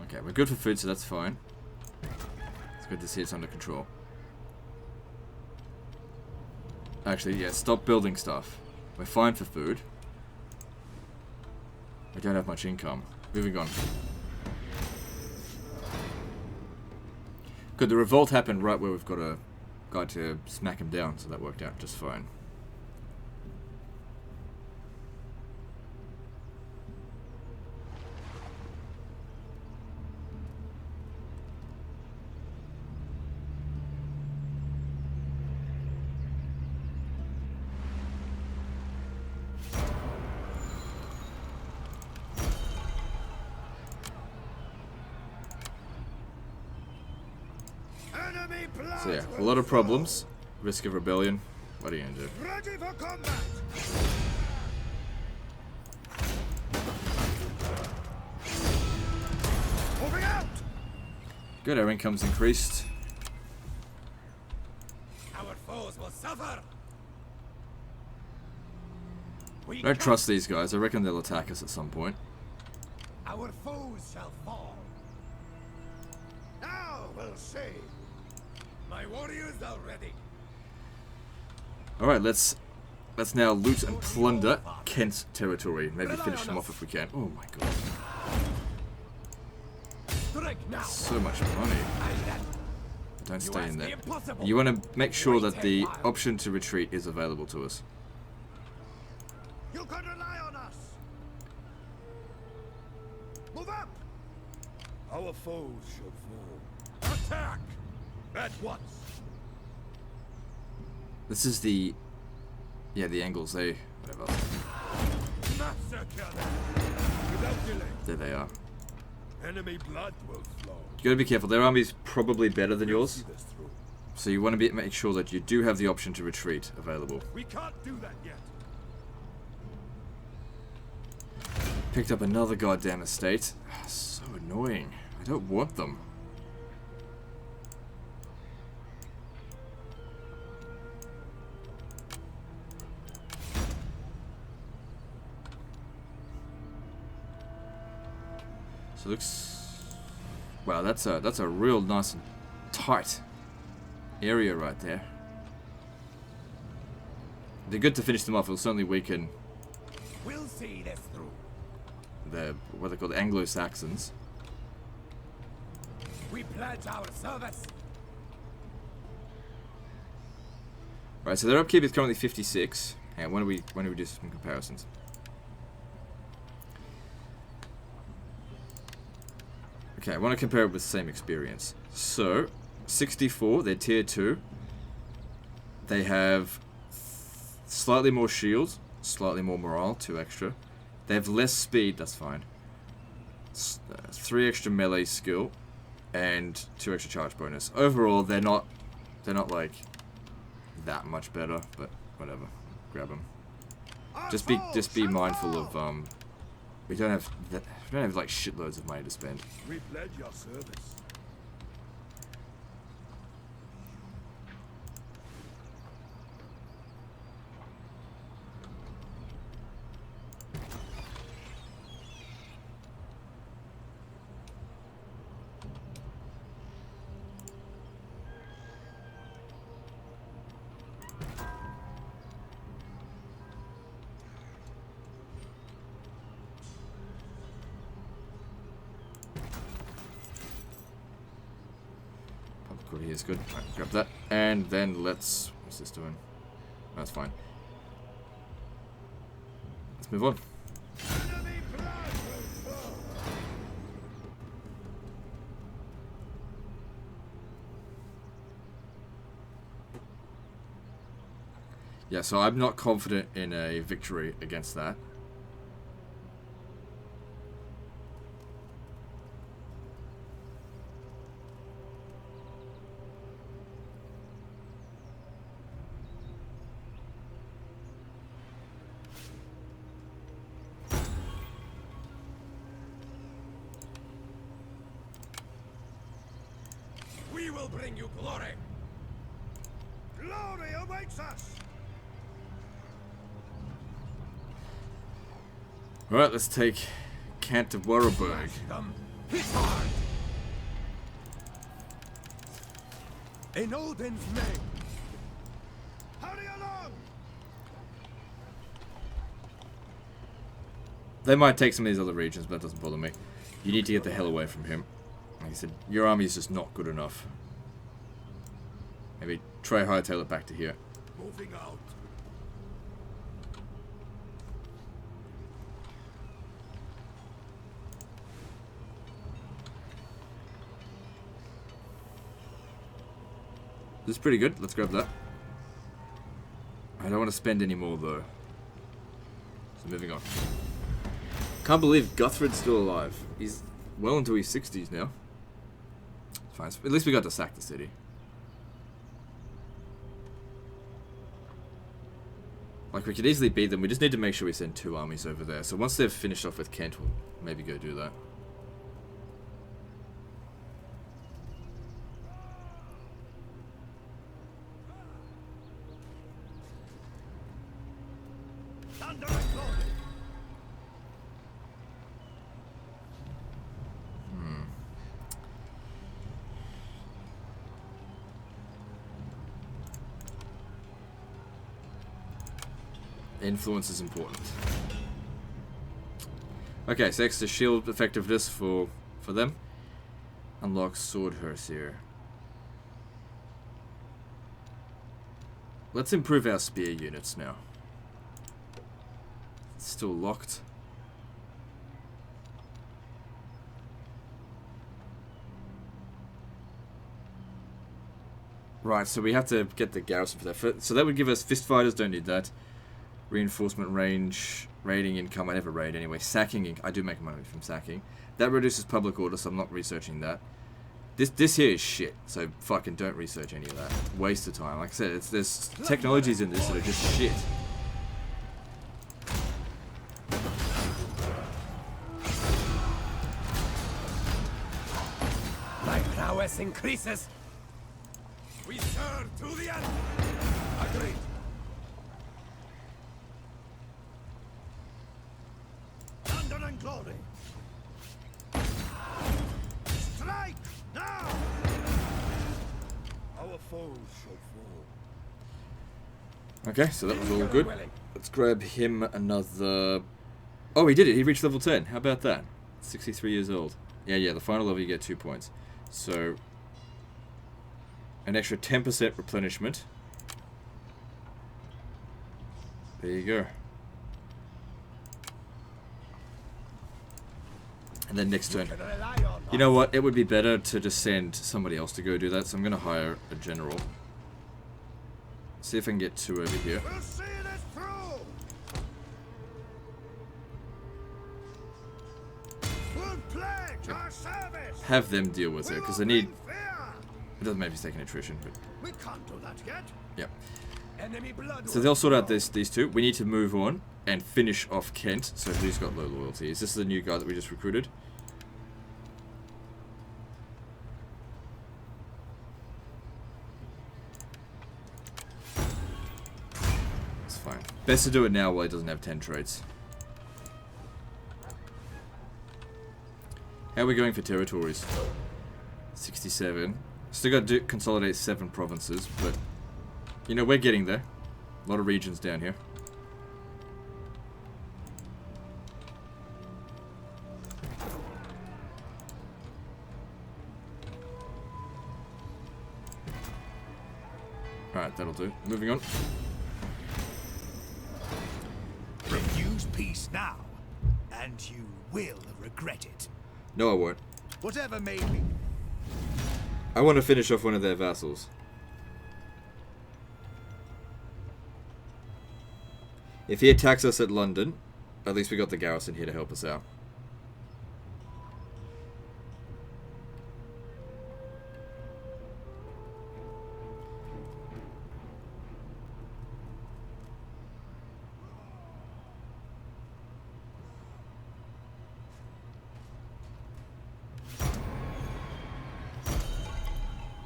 Okay, we're good for food, so that's fine. It's good to see it's under control. Actually, yeah, stop building stuff. We're fine for food. We don't have much income. Moving on. Good, the revolt happened right where we've got a guy to smack him down, so that worked out just fine. Enemy blood So yeah, a will lot of flow. problems. Risk of rebellion. What are you gonna do? Ready for combat. Moving out. Good, our income's increased. Our foes will suffer. We Don't can- trust these guys. I reckon they'll attack us at some point. Our foes shall fall. Now we'll see. My warriors are ready. Alright, let's now loot and plunder Kent's territory. Maybe finish them off if we can. Oh my god. Strike now. So much money. Don't You stay ask in the there. impossible. You want to make sure that the option to retreat is available to us. You can rely on us. Move up. Our foes shall fall. Attack at once. This is the... Yeah, the Angles, they... Whatever. Massacre them without delay. There they are. Enemy blood will flow. You gotta be careful. Their army's probably better than yours. See this through. So you want to make sure that you do have the option to retreat available. We can't do that yet. Picked up another goddamn estate. So annoying. I don't want them. So it looks... Wow, that's a real nice and tight area right there. They're good to finish them off. It'll certainly weaken We'll see this through. the, what they call the Anglo-Saxons. We pledge our service. Right, so their upkeep is currently 56. Hang on, when do we do some comparisons? Okay, I want to compare it with the same experience. So, 64, they're tier 2. They have slightly more shields, slightly more morale, 2 extra. They have less speed, that's fine. 3 extra melee skill, and 2 extra charge bonus. Overall, they're not like that much better, but whatever. Grab them. Just be mindful of we don't have like shitloads of money to spend. We pledge your service. Good, here's good. Right, grab that. And then let's... What's this doing? That's fine. Let's move on. Enemy blood will flow. Yeah, so I'm not confident in a victory against that. We will bring you glory. Glory awaits us. Alright, let's take Canterbury. Them. Hit hard. In Odin's name. Hurry along. They might take some of these other regions, but that doesn't bother me. You need to get the hell away from him. Like I said, your army is just not good enough. Maybe try hightail it back to here. Moving out. This is pretty good. Let's grab that. I don't want to spend any more though. So moving on. Can't believe Guthred's still alive. He's well into his 60s now. It's fine. At least we got to sack the city. Like, we could easily beat them. We just need to make sure we send 2 armies over there. So once they've finished off with Kent, we'll maybe go do that. Thunder and glory. Influence is important. Okay, so extra shield effectiveness for them. Unlock sword here. Let's improve our spear units now. It's still locked. Right, so we have to get the garrison for that. So that would give us fist fighters, don't need that. Reinforcement range, raiding income, I never raid anyway. Sacking, I do make money from sacking. That reduces public order, so I'm not researching that. This here is shit, so fucking don't research any of that. Waste of time. Like I said, there's technologies in this that are just shit. My prowess increases. We serve to the end. Agreed. Thunder and glory. Strike now. Our foes shall fall. Okay, so that was all good. Let's grab him another... Oh, he did it. He reached level 10. How about that? 63 years old. Yeah, the final level you get 2 points. So, an extra 10% replenishment. There you go. And then next turn. You know what? It would be better to just send somebody else to go do that. So I'm going to hire a general. See if I can get 2 over here. We'll see this through. We'll pledge our service. Have them deal with it, because I need... Fear. It doesn't maybe take an attrition, but... We can't do that yet. Yeah. Enemy blood. So they'll sort out these 2. We need to move on and finish off Kent. So who's got low loyalty? Is this the new guy that we just recruited? It's fine. Best to do it now while he doesn't have 10 traits. How are we going for territories? 67. Still got to consolidate 7 provinces, but you know, we're getting there. A lot of regions down here. Alright, that'll do. Moving on. Refuse peace now, and you will regret it. No, I won't. Whatever made me. I want to finish off one of their vassals. If he attacks us at London, at least we got the garrison here to help us out.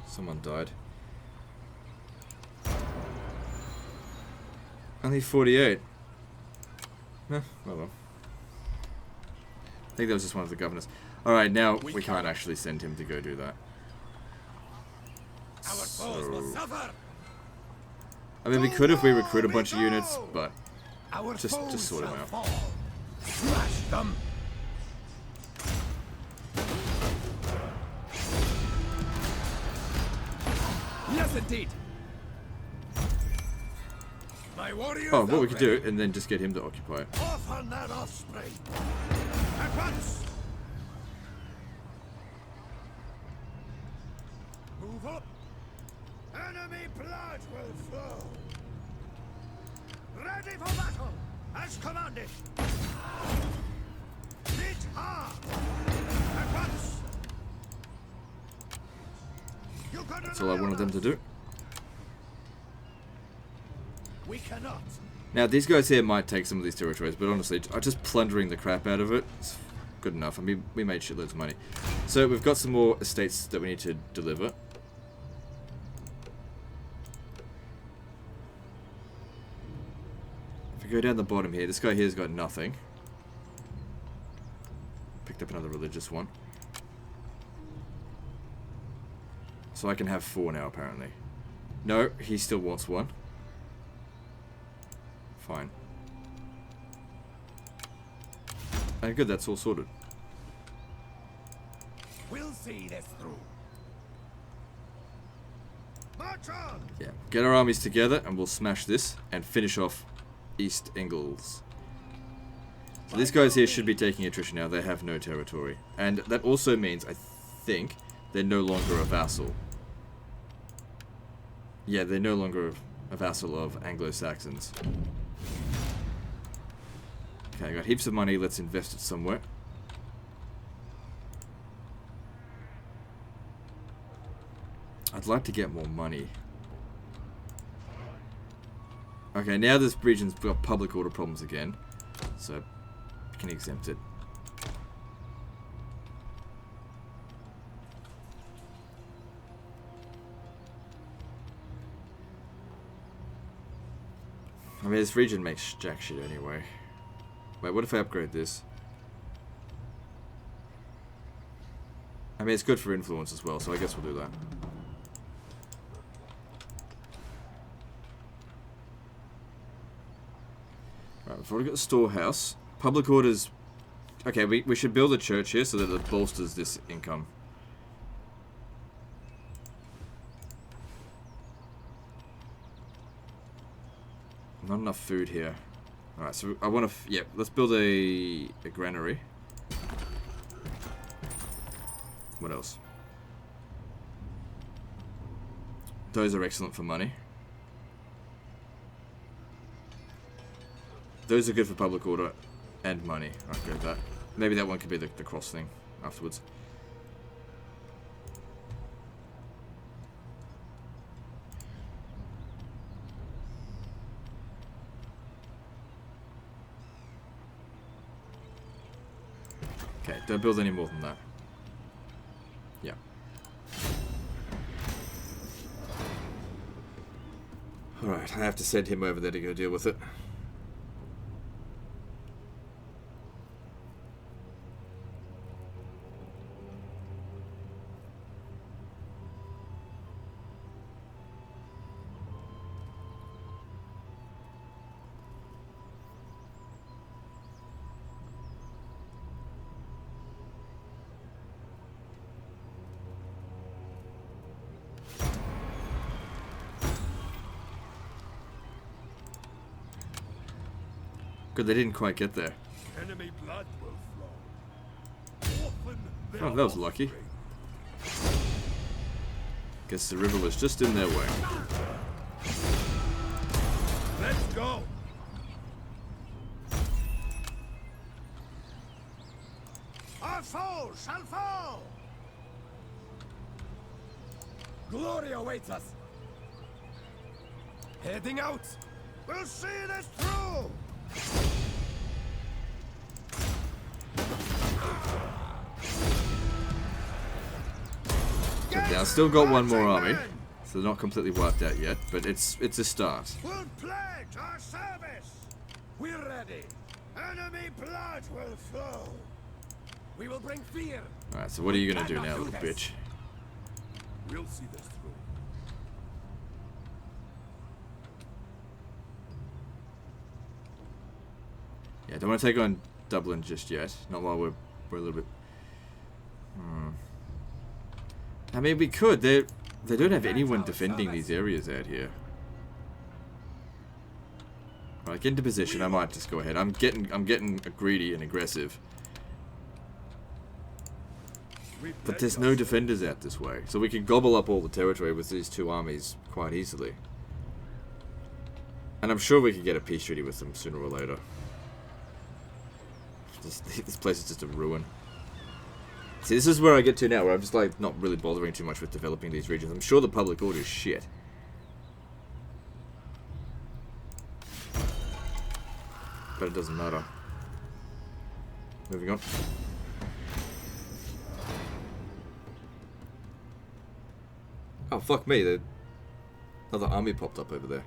Someone died. Only 48. Eh, well. I think that was just one of the governors. Alright, now we can't actually send him to go do that. Our foes will suffer. I mean, we could if we recruit a bunch of units, but Our just foes sort them shall out. fall. Smash them. Yes, indeed. My warriors. Oh, what we could ready. do, and then just get him to occupy it. Off on their offspring. At once. Move up. Enemy blood will flow. Ready for battle, as commanded. Hit hard. At once. You could That's all I wanted them to do. We cannot. Now, these guys here might take some of these territories, but honestly, just plundering the crap out of it is good enough. I mean, we made shitloads of money. So, we've got some more estates that we need to deliver. If we go down the bottom here, this guy here's got nothing. Picked up another religious one. So I can have 4 now, apparently. No, he still wants one. Fine. And good, that's all sorted. We'll see this through. March on! Yeah, get our armies together and we'll smash this and finish off East Ingles. So these guys here should be taking attrition now. They have no territory. And that also means, I think, they're no longer a vassal. Yeah, they're no longer a vassal of Anglo-Saxons. Okay, I got heaps of money. Let's invest it somewhere. I'd like to get more money. Okay, now this region's got public order problems again. So, you can exempt it. I mean, this region makes jack shit anyway. Wait, what if I upgrade this? I mean, it's good for influence as well, so I guess we'll do that. Right, before we get the storehouse, public orders... Okay, we should build a church here so that it bolsters this income. Not enough food here. Alright, so I want to... Yeah, let's build a granary. What else? Those are excellent for money. Those are good for public order and money. I'll go with that. Maybe that one could be the cross thing afterwards. Okay, don't build any more than that. Yeah. Alright, I have to send him over there to go deal with it. Good, they didn't quite get there. Enemy blood will flow. Oh, that was lucky. Guess the river was just in their way. Let's go. Our foe shall fall. Glory awaits us. Heading out. We'll see this through. Okay, I've still got one more army, so they're not completely wiped out yet, but it's a start. We'll pledge our service. We're ready. Enemy blood will flow. We will bring fear. Alright, so what are you gonna do now, little bitch? We'll see this through. Yeah, don't want to take on Dublin just yet. Not while we're a little bit... I mean, we could. They don't have anyone defending these areas out here. Alright, get into position. I might just go ahead. I'm getting greedy and aggressive. But there's no defenders out this way. So we could gobble up all the territory with these two armies quite easily. And I'm sure we could get a peace treaty with them sooner or later. This place is just a ruin. See, this is where I get to now, where I'm just like not really bothering too much with developing these regions. I'm sure the public order is shit. but it doesn't matter. Moving on. Oh, fuck me, the other army popped up over there.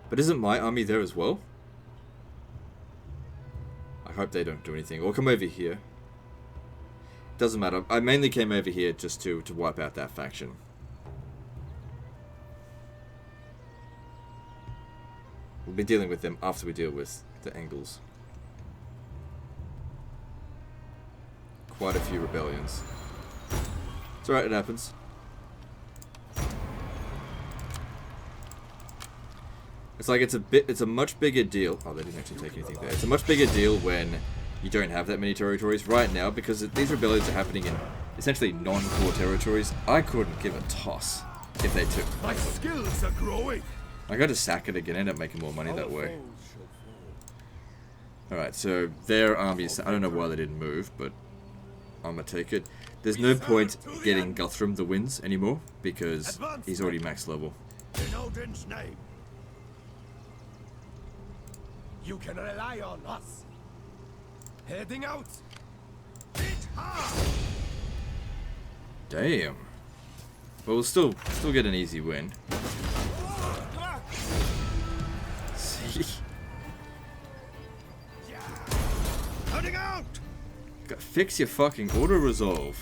But isn't my army there as well? I hope they don't do anything. Or come over here. Doesn't matter. I mainly came over here just to wipe out that faction. We'll be dealing with them after we deal with the Angles. Quite a few rebellions. It's alright, it happens. It's like it's a much bigger deal. Oh, they didn't actually take anything there. It's a much bigger deal when you don't have that many territories right now, because these rebellions are happening in essentially non-core territories. I couldn't give a toss if they took. My skills are growing. I got to sack it again, end up making more money that way. Alright, so their armies, I don't know why they didn't move, but I'm gonna take it. There's no point getting Guthrum the wins anymore, because he's already max level. In Odin's name. You can rely on us. Heading out. Hit hard. Damn. But we'll still get an easy win. See? Heading out. Fix your fucking auto-resolve.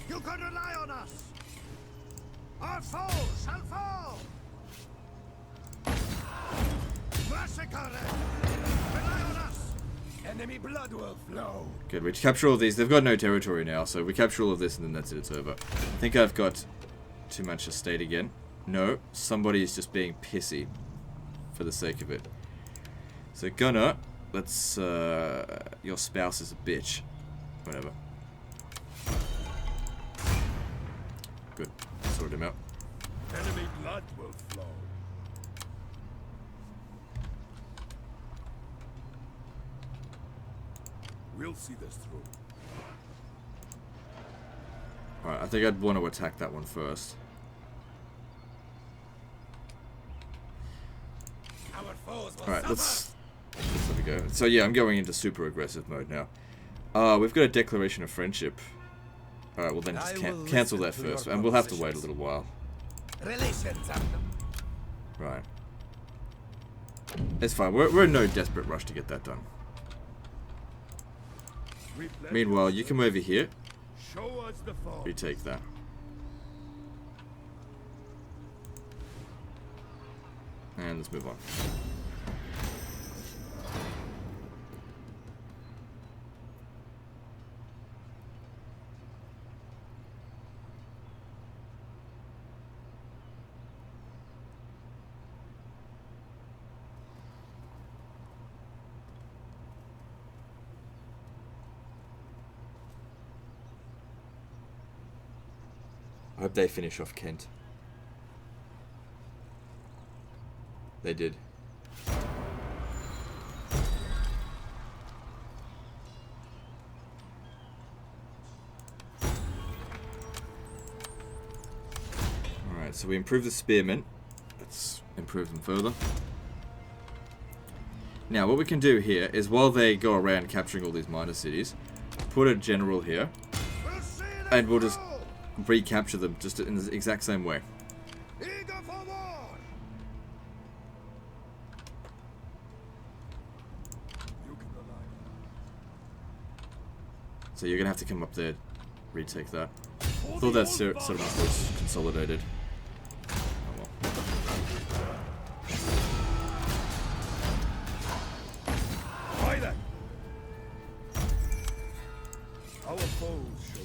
You can rely on us. Our foes shall fall. Massacre them. Rely on us. Enemy blood will flow. Good, we capture all these. They've got no territory now, so we capture all of this and then that's it, it's over. I think I've got too much estate again. No, somebody is just being pissy for the sake of it. So Gunnar, let's, your spouse is a bitch. Whatever. Good, sorted him out. Enemy blood will flow. We'll see this through. Alright, I think I'd want to attack that one first. Our foes will Alright, suffer. let's let me go. So yeah, I'm going into super aggressive mode now. We've got a declaration of friendship. Alright, well then just cancel that first, and we'll have to wait a little while. Relations are Right. It's fine, we're in no desperate rush to get that done. Meanwhile, you come over here, show us the foe. retake that. And let's move on. I hope they finish off Kent. They did. Alright, so we improved the spearmen. Let's improve them further. Now, what we can do here is, while they go around capturing all these minor cities, put a general here, and we'll just recapture them just in the exact same way. Eager for war. You can rely on. So you're gonna have to come up there, retake that. Thought that sort of was consolidated. Oh well. Why then? Our foes shall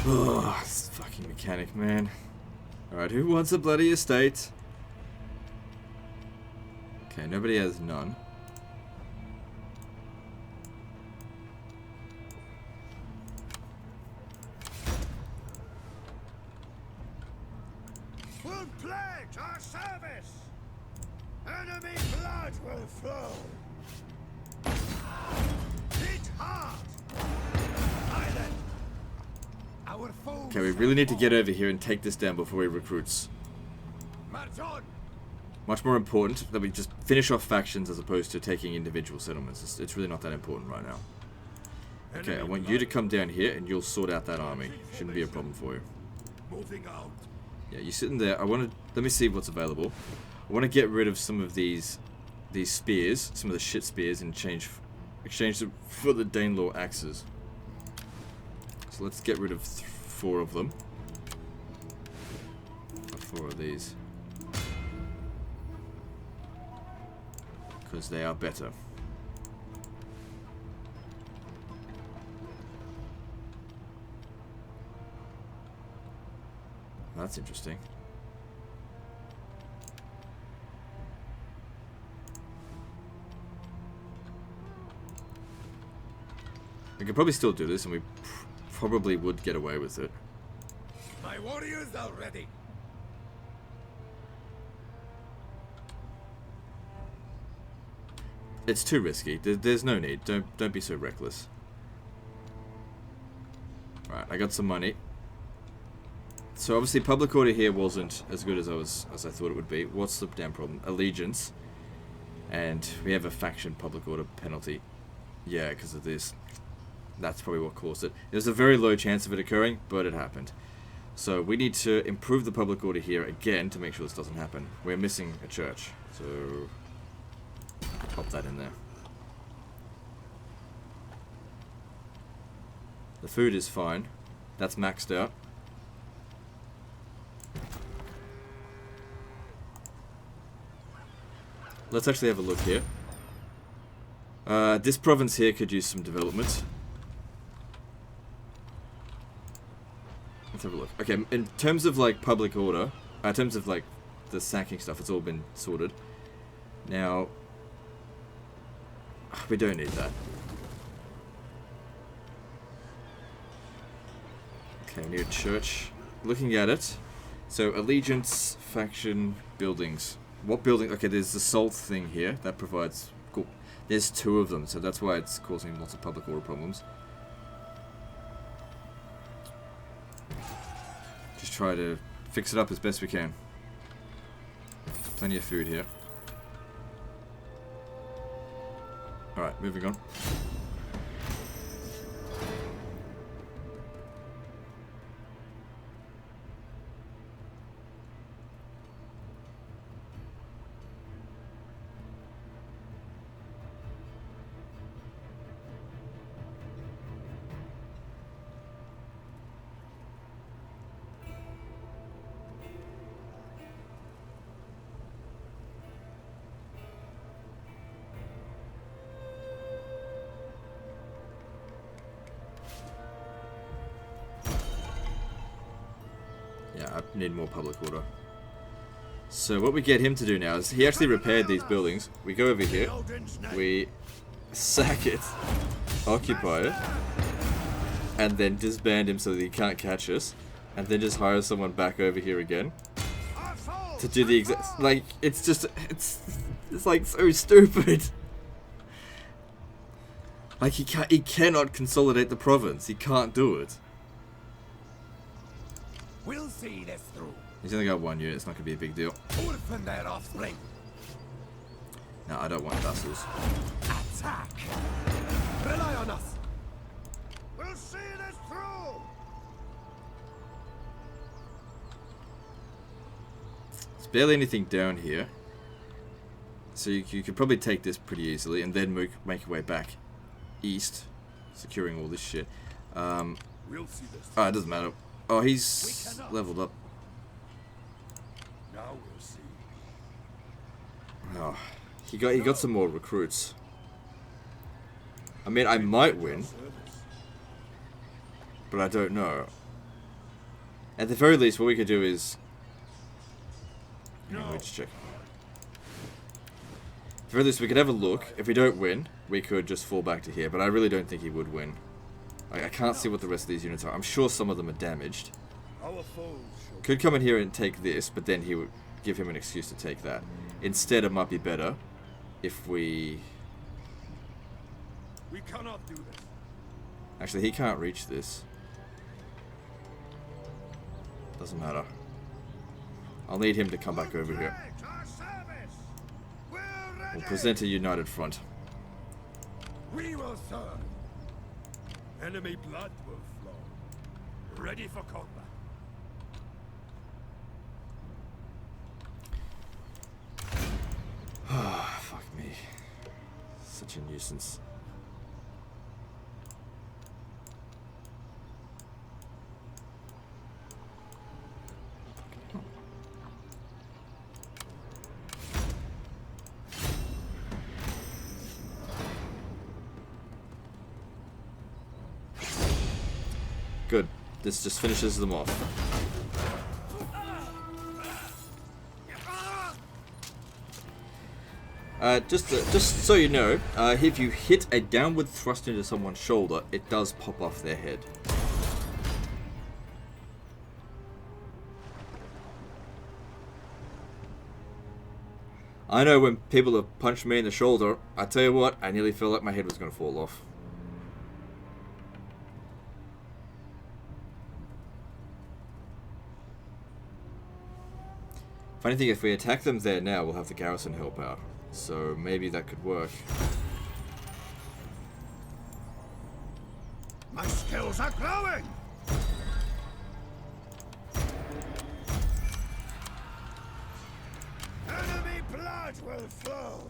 Ugh, this fucking mechanic, man. Alright, who wants a bloody estate? Okay, nobody has none. will pledge our service. Enemy blood will flow. Hit hard. Silent. Our foes. Okay, we really need to get over here and take this down before he recruits. March on. Much more important that we just finish off factions as opposed to taking individual settlements. It's really not that important right now. Okay, I want you to come down here and you'll sort out that army. Shouldn't be a problem for you. Moving out. Yeah, you're sitting there. Let me see what's available. I want to get rid of some of these spears, some of the shit spears, and exchange them for the Danelaw axes. So let's get rid of 4 of them. 4 of these. Because they are better. That's interesting. We could probably still do this, and we probably would get away with it. My warriors are ready. It's too risky. There's no need. Don't be so reckless. Right, I got some money. So obviously public order here wasn't as good as I thought it would be. What's the damn problem? Allegiance. And we have a faction public order penalty. Yeah, because of this. That's probably what caused it. There's a very low chance of it occurring, but it happened. So we need to improve the public order here again to make sure this doesn't happen. We're missing a church. So pop that in there. The food is fine. That's maxed out. Let's actually have a look here. This province here could use some development. Let's have a look. Okay, in terms of like public order, in terms of like the sacking stuff, it's all been sorted. Now, we don't need that. Okay, we need a church. Looking at it, so allegiance, faction, buildings. What building? Okay, there's the salt thing here that provides. Cool. There's 2 of them, so that's why it's causing lots of public order problems. Just try to fix it up as best we can. Plenty of food here. Alright, moving on. Yeah, I need more public order. So what we get him to do now is he actually repaired these buildings. We go over here, we sack it, occupy it, and then disband him so that he can't catch us, and then just hire someone back over here again to do the exact. Like it's just it's like so stupid. Like he cannot consolidate the province. He can't do it. We'll see this through. He's only got 1 unit, it's not going to be a big deal. Orphan their offspring. No, I don't want vassals. Attack! Rely on us. We'll see this through. There's barely anything down here. So you could probably take this pretty easily and then make your way back east, securing all this shit. We'll see this. Oh, it doesn't matter. Oh, he's leveled up. Now we'll see. Oh, he got some more recruits. I mean, I might win, but I don't know. At the very least, what we could do is. Let me just check. At the very least, we could have a look. If we don't win, we could just fall back to here. But I really don't think he would win. I can't see what the rest of these units are. I'm sure some of them are damaged. Could come in here and take this, but then he would give him an excuse to take that. Instead, it might be better if we cannot do this. Actually, he can't reach this. Doesn't matter. I'll need him to come back over here. We'll present a united front. We will serve. Enemy blood will flow. Ready for combat. Fuck me. Such a nuisance. Good. This just finishes them off. Just so you know, if you hit a downward thrust into someone's shoulder, it does pop off their head. I know when people have punched me in the shoulder, I tell you what, I nearly felt like my head was going to fall off. Funny thing, if we attack them there now, we'll have the garrison help out. So maybe that could work. My skills are growing. Enemy blood will flow.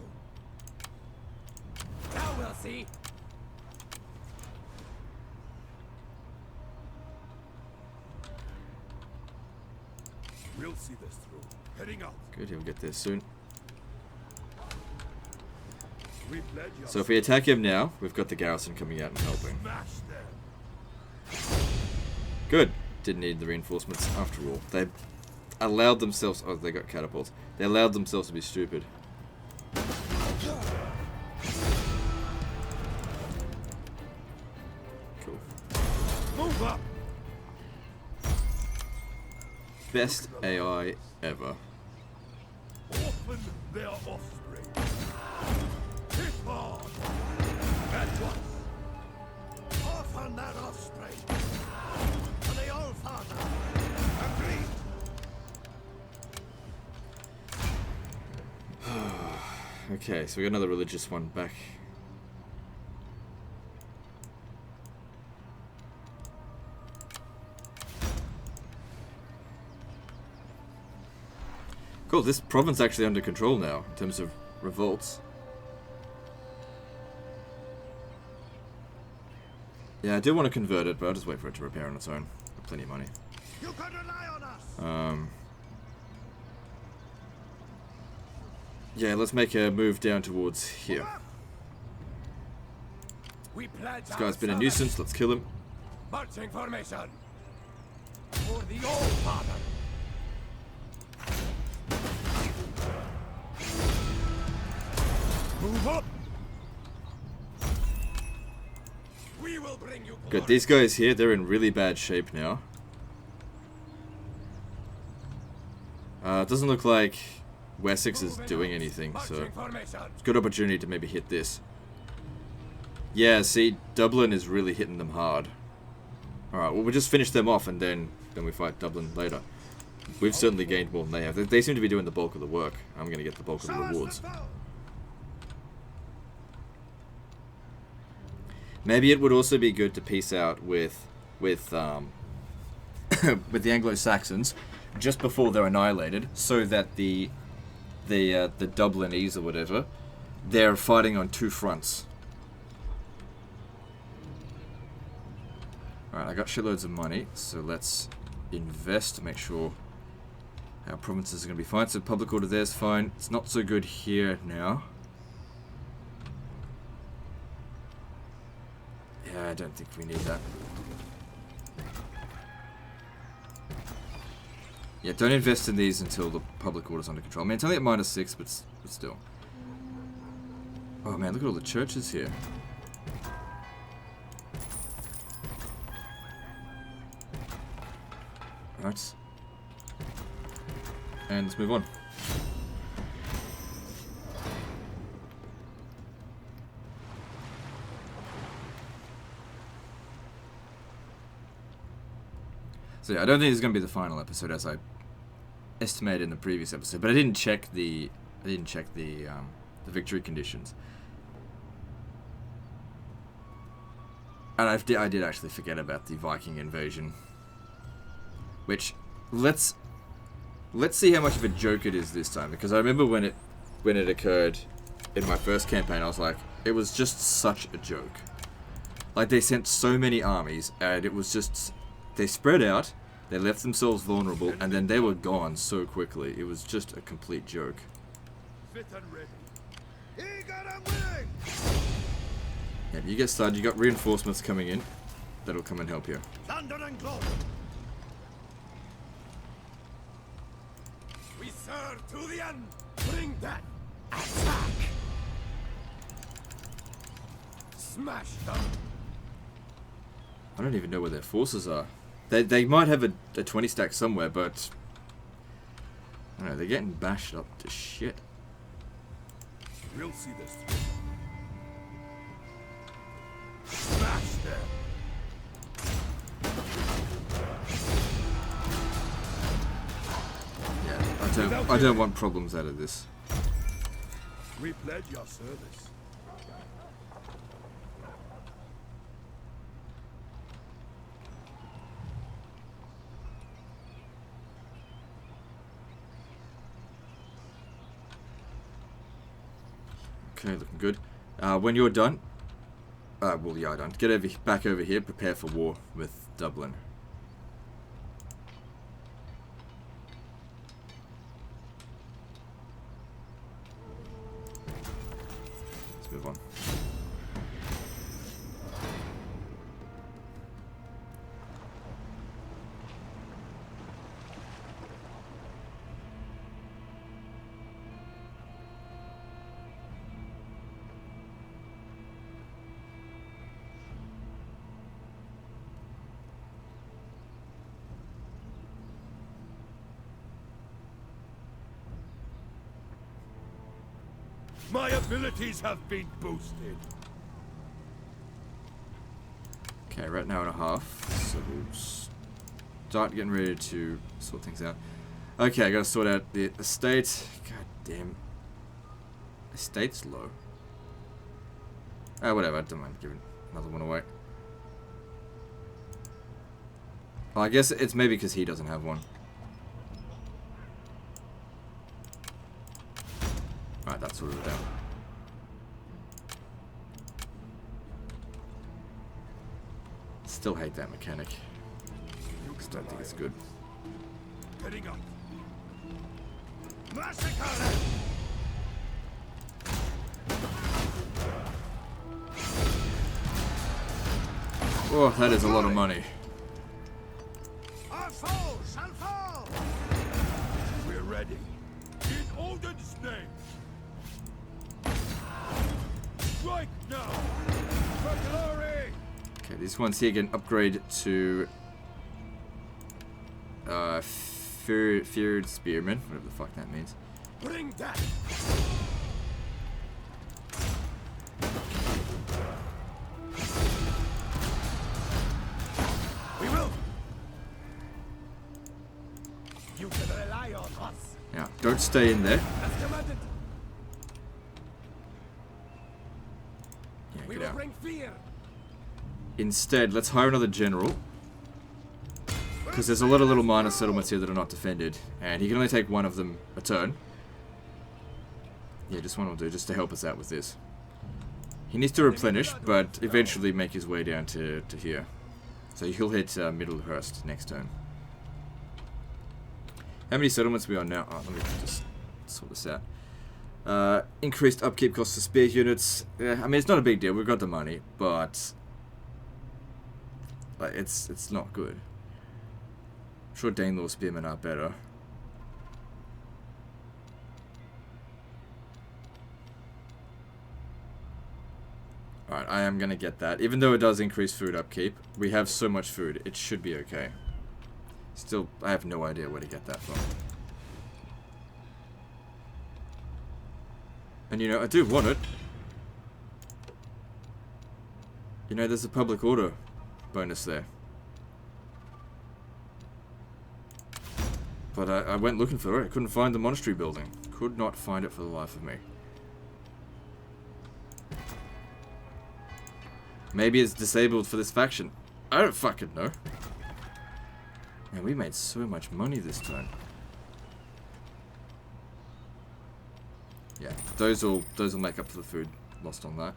Now we'll see. We'll see this through. Heading out. Good, he'll get there soon. We've led you. So if we attack him now, we've got the garrison coming out and helping. Smash them. Good. Didn't need the reinforcements after all. They allowed themselves... Oh, they got catapults. They allowed themselves to be stupid. Cool. Move up. Best AI ever. Open their offspring. Hit hard. At once. Orphan their offspring. For the old father. Agreed. Okay, so we got another religious one back. Cool, this province is actually under control now in terms of revolts. Yeah, I do want to convert it, but I'll just wait for it to repair on its own. Got plenty of money. You can rely on us. Yeah, let's make a move down towards here. We pledge This guy's been a nuisance, let's kill him. Marching formation. For the old father. Move up. We will bring you Good, these guys here, they're in really bad shape now. It doesn't look like Wessex is doing anything, so it's a good opportunity to maybe hit this. Yeah, see, Dublin is really hitting them hard. Alright, well, we'll just finish them off and then we fight Dublin later. We've certainly gained more than they have. They seem to be doing the bulk of the work. I'm going to get the bulk of the rewards. Maybe it would also be good to peace out with with the Anglo-Saxons just before they're annihilated, so that the Dublinese or whatever, they're fighting on two fronts. Alright, I got shitloads of money, so let's invest to make sure our provinces are going to be fine. So public order there's fine. It's not so good here now. Yeah, I don't think we need that. Yeah, don't invest in these until the public order's under control. I mean, it's only at -6, but still. Oh man, look at all the churches here. Right. And let's move on. So yeah, I don't think this is going to be the final episode as I estimated in the previous episode, but I didn't check the the victory conditions. And I did actually forget about the Viking Invasion. Which, let's see how much of a joke it is this time, because I remember when it occurred in my first campaign, I was like, it was just such a joke. Like, they sent so many armies, and it was just, they spread out, they left themselves vulnerable, and then they were gone so quickly. It was just a complete joke. Fit and ready. Eager and willing. Yeah, you get started, you got reinforcements coming in, that'll come and help you. Thunder and glory. We serve to the end. Bring that. Attack. Smash them. I don't even know where their forces are. They might have a 20 stack somewhere, but I don't know, they're getting bashed up to shit. We'll see this through. Smash them. Yeah, I don't want problems out of this. We pledge your service. Okay, looking good. When you're done, well, yeah, done. Get back over here. Prepare for war with Dublin. Let's move on. My abilities have been boosted. Okay, right now and a half. So we'll start getting ready to sort things out. Okay, I gotta sort out the estate. God damn. Estate's low. Whatever, I don't mind giving another one away. Well, I guess it's maybe because he doesn't have one. Alright, that's sorted out. Still hate that mechanic. Just don't think it's good. Getting up. Massacre them! Oh, that is a lot of money. Our foe shall fall! We're ready. In Odin's name! Strike now! For glory! Okay, these ones here can upgrade to feared spearmen, whatever the fuck that means. Bring that! We will! You can rely on us! Yeah, don't stay in there. As commanded! Yeah, We get will out. bring fear! Instead, let's hire another general. Because there's a lot of little minor settlements here that are not defended. And he can only take one of them a turn. Yeah, just one will do, just to help us out with this. He needs to replenish, but eventually make his way down to here. So he'll hit Middlehurst next turn. How many settlements are we on now? Oh, let me just sort this out. Increased upkeep costs for spear units. I mean, it's not a big deal. We've got the money, but like, it's not good. I'm sure Danelaw spearmen are better. Alright, I am gonna get that. Even though it does increase food upkeep, we have so much food, it should be okay. Still, I have no idea where to get that from. And you know, I do want it. You know, there's a public order bonus there. But I went looking for it. I couldn't find the monastery building. Could not find it for the life of me. Maybe it's disabled for this faction. I don't fucking know. Man, we made so much money this turn. Yeah, those will make up for the food lost on that.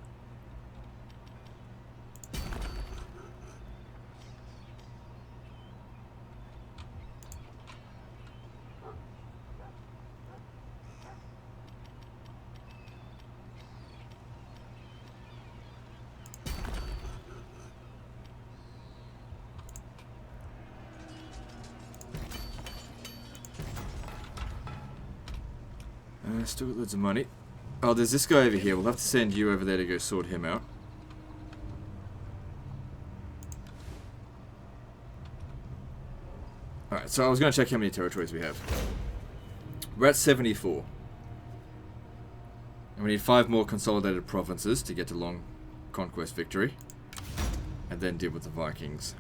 Still got loads of money. Oh, there's this guy over here. We'll have to send you over there to go sort him out. Alright, so I was going to check how many territories we have. We're at 74. And we need 5 more consolidated provinces to get to long conquest victory. And then deal with the Vikings.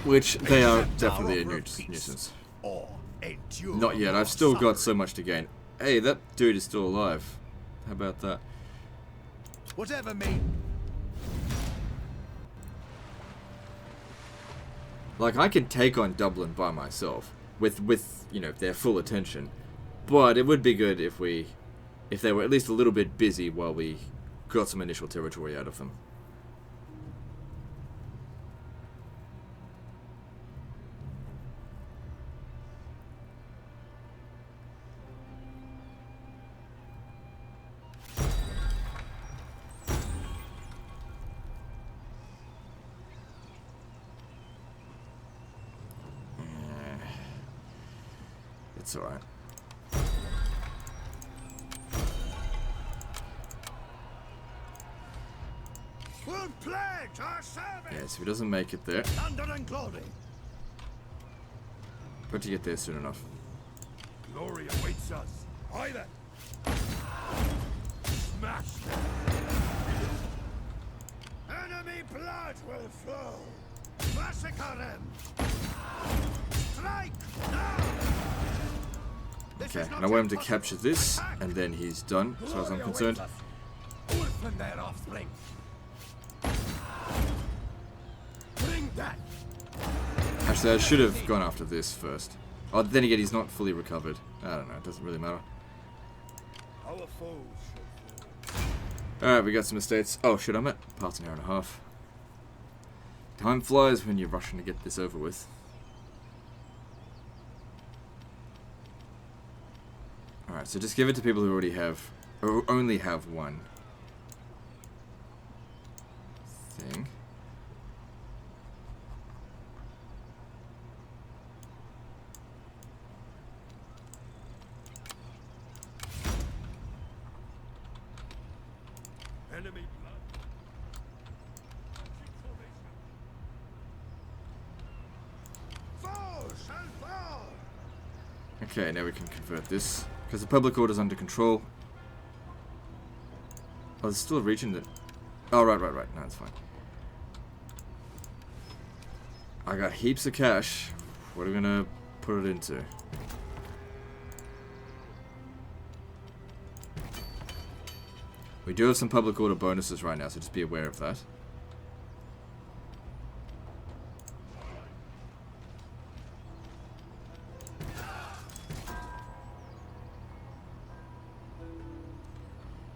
Which, they are definitely a nuisance. Not yet, I've still got so much to gain. Hey, that dude is still alive. How about that? Whatever, mate. Like, I can take on Dublin by myself. With you know, their full attention. But it would be good if they were at least a little bit busy while we got some initial territory out of them. It's alright. Yeah, so he doesn't make it there. But to get there soon enough. Glory awaits us. Aye then. Smash them. Enemy blood will flow. Massacre them. Strike now. Okay, and I want him to capture this, and then he's done, as far as I'm concerned. Actually, I should have gone after this first. Oh, then again, he's not fully recovered. I don't know, it doesn't really matter. Alright, we got some estates. Oh shit, I'm at past an hour and a half. Time flies when you're rushing to get this over with. Alright, so just give it to people who already have, or only have one thing. Enemy blood. Okay, now we can convert this. Because the public order's under control. Oh, there's still a region that... Oh, right. No, it's fine. I got heaps of cash. What are we gonna put it into? We do have some public order bonuses right now, so just be aware of that.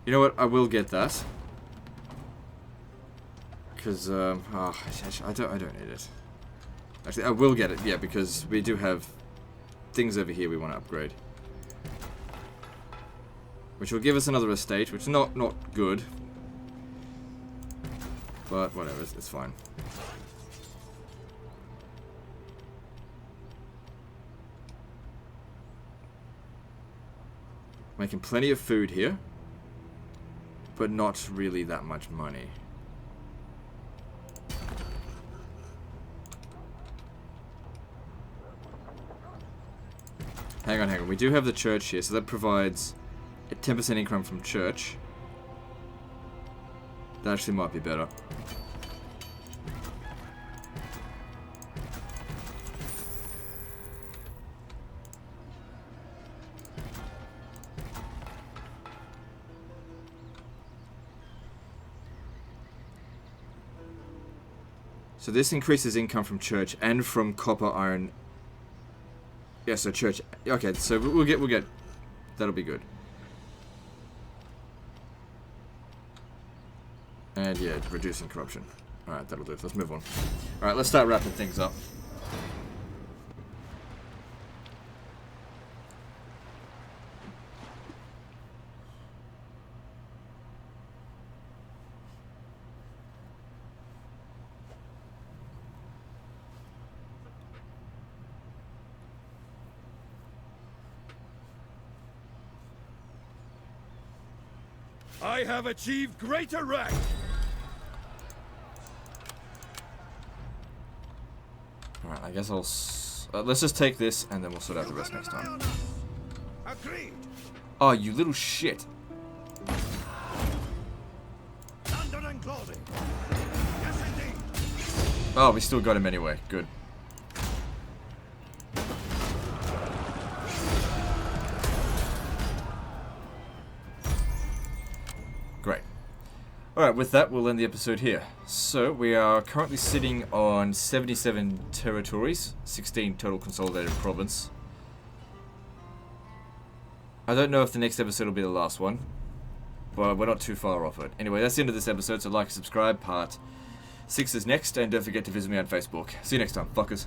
You know what? I will get that. Because, I don't need it. Actually, I will get it, yeah, because we do have things over here we want to upgrade. Which will give us another estate, which is not good. But, whatever, it's fine. Making plenty of food here. But not really that much money. Hang on. We do have the church here, so that provides a 10% income from church. That actually might be better. So this increases income from church and from copper, iron. Yeah, so church. Okay, so we'll get. That'll be good. And yeah, reducing corruption. All right, that'll do. Let's move on. All right, let's start wrapping things up. I have achieved greater rank. Alright, I guess I'll... let's just take this, and then we'll sort out the rest next time. Agreed. Oh, you little shit. Thunder and clothing. Yes, indeed. Oh, we still got him anyway. Good. Great. Alright, with that, we'll end the episode here. So, we are currently sitting on 77 territories, 16 total consolidated province. I don't know if the next episode will be the last one, but we're not too far off it. Anyway, that's the end of this episode, so like and subscribe. Part 6 is next, and don't forget to visit me on Facebook. See you next time, fuckers.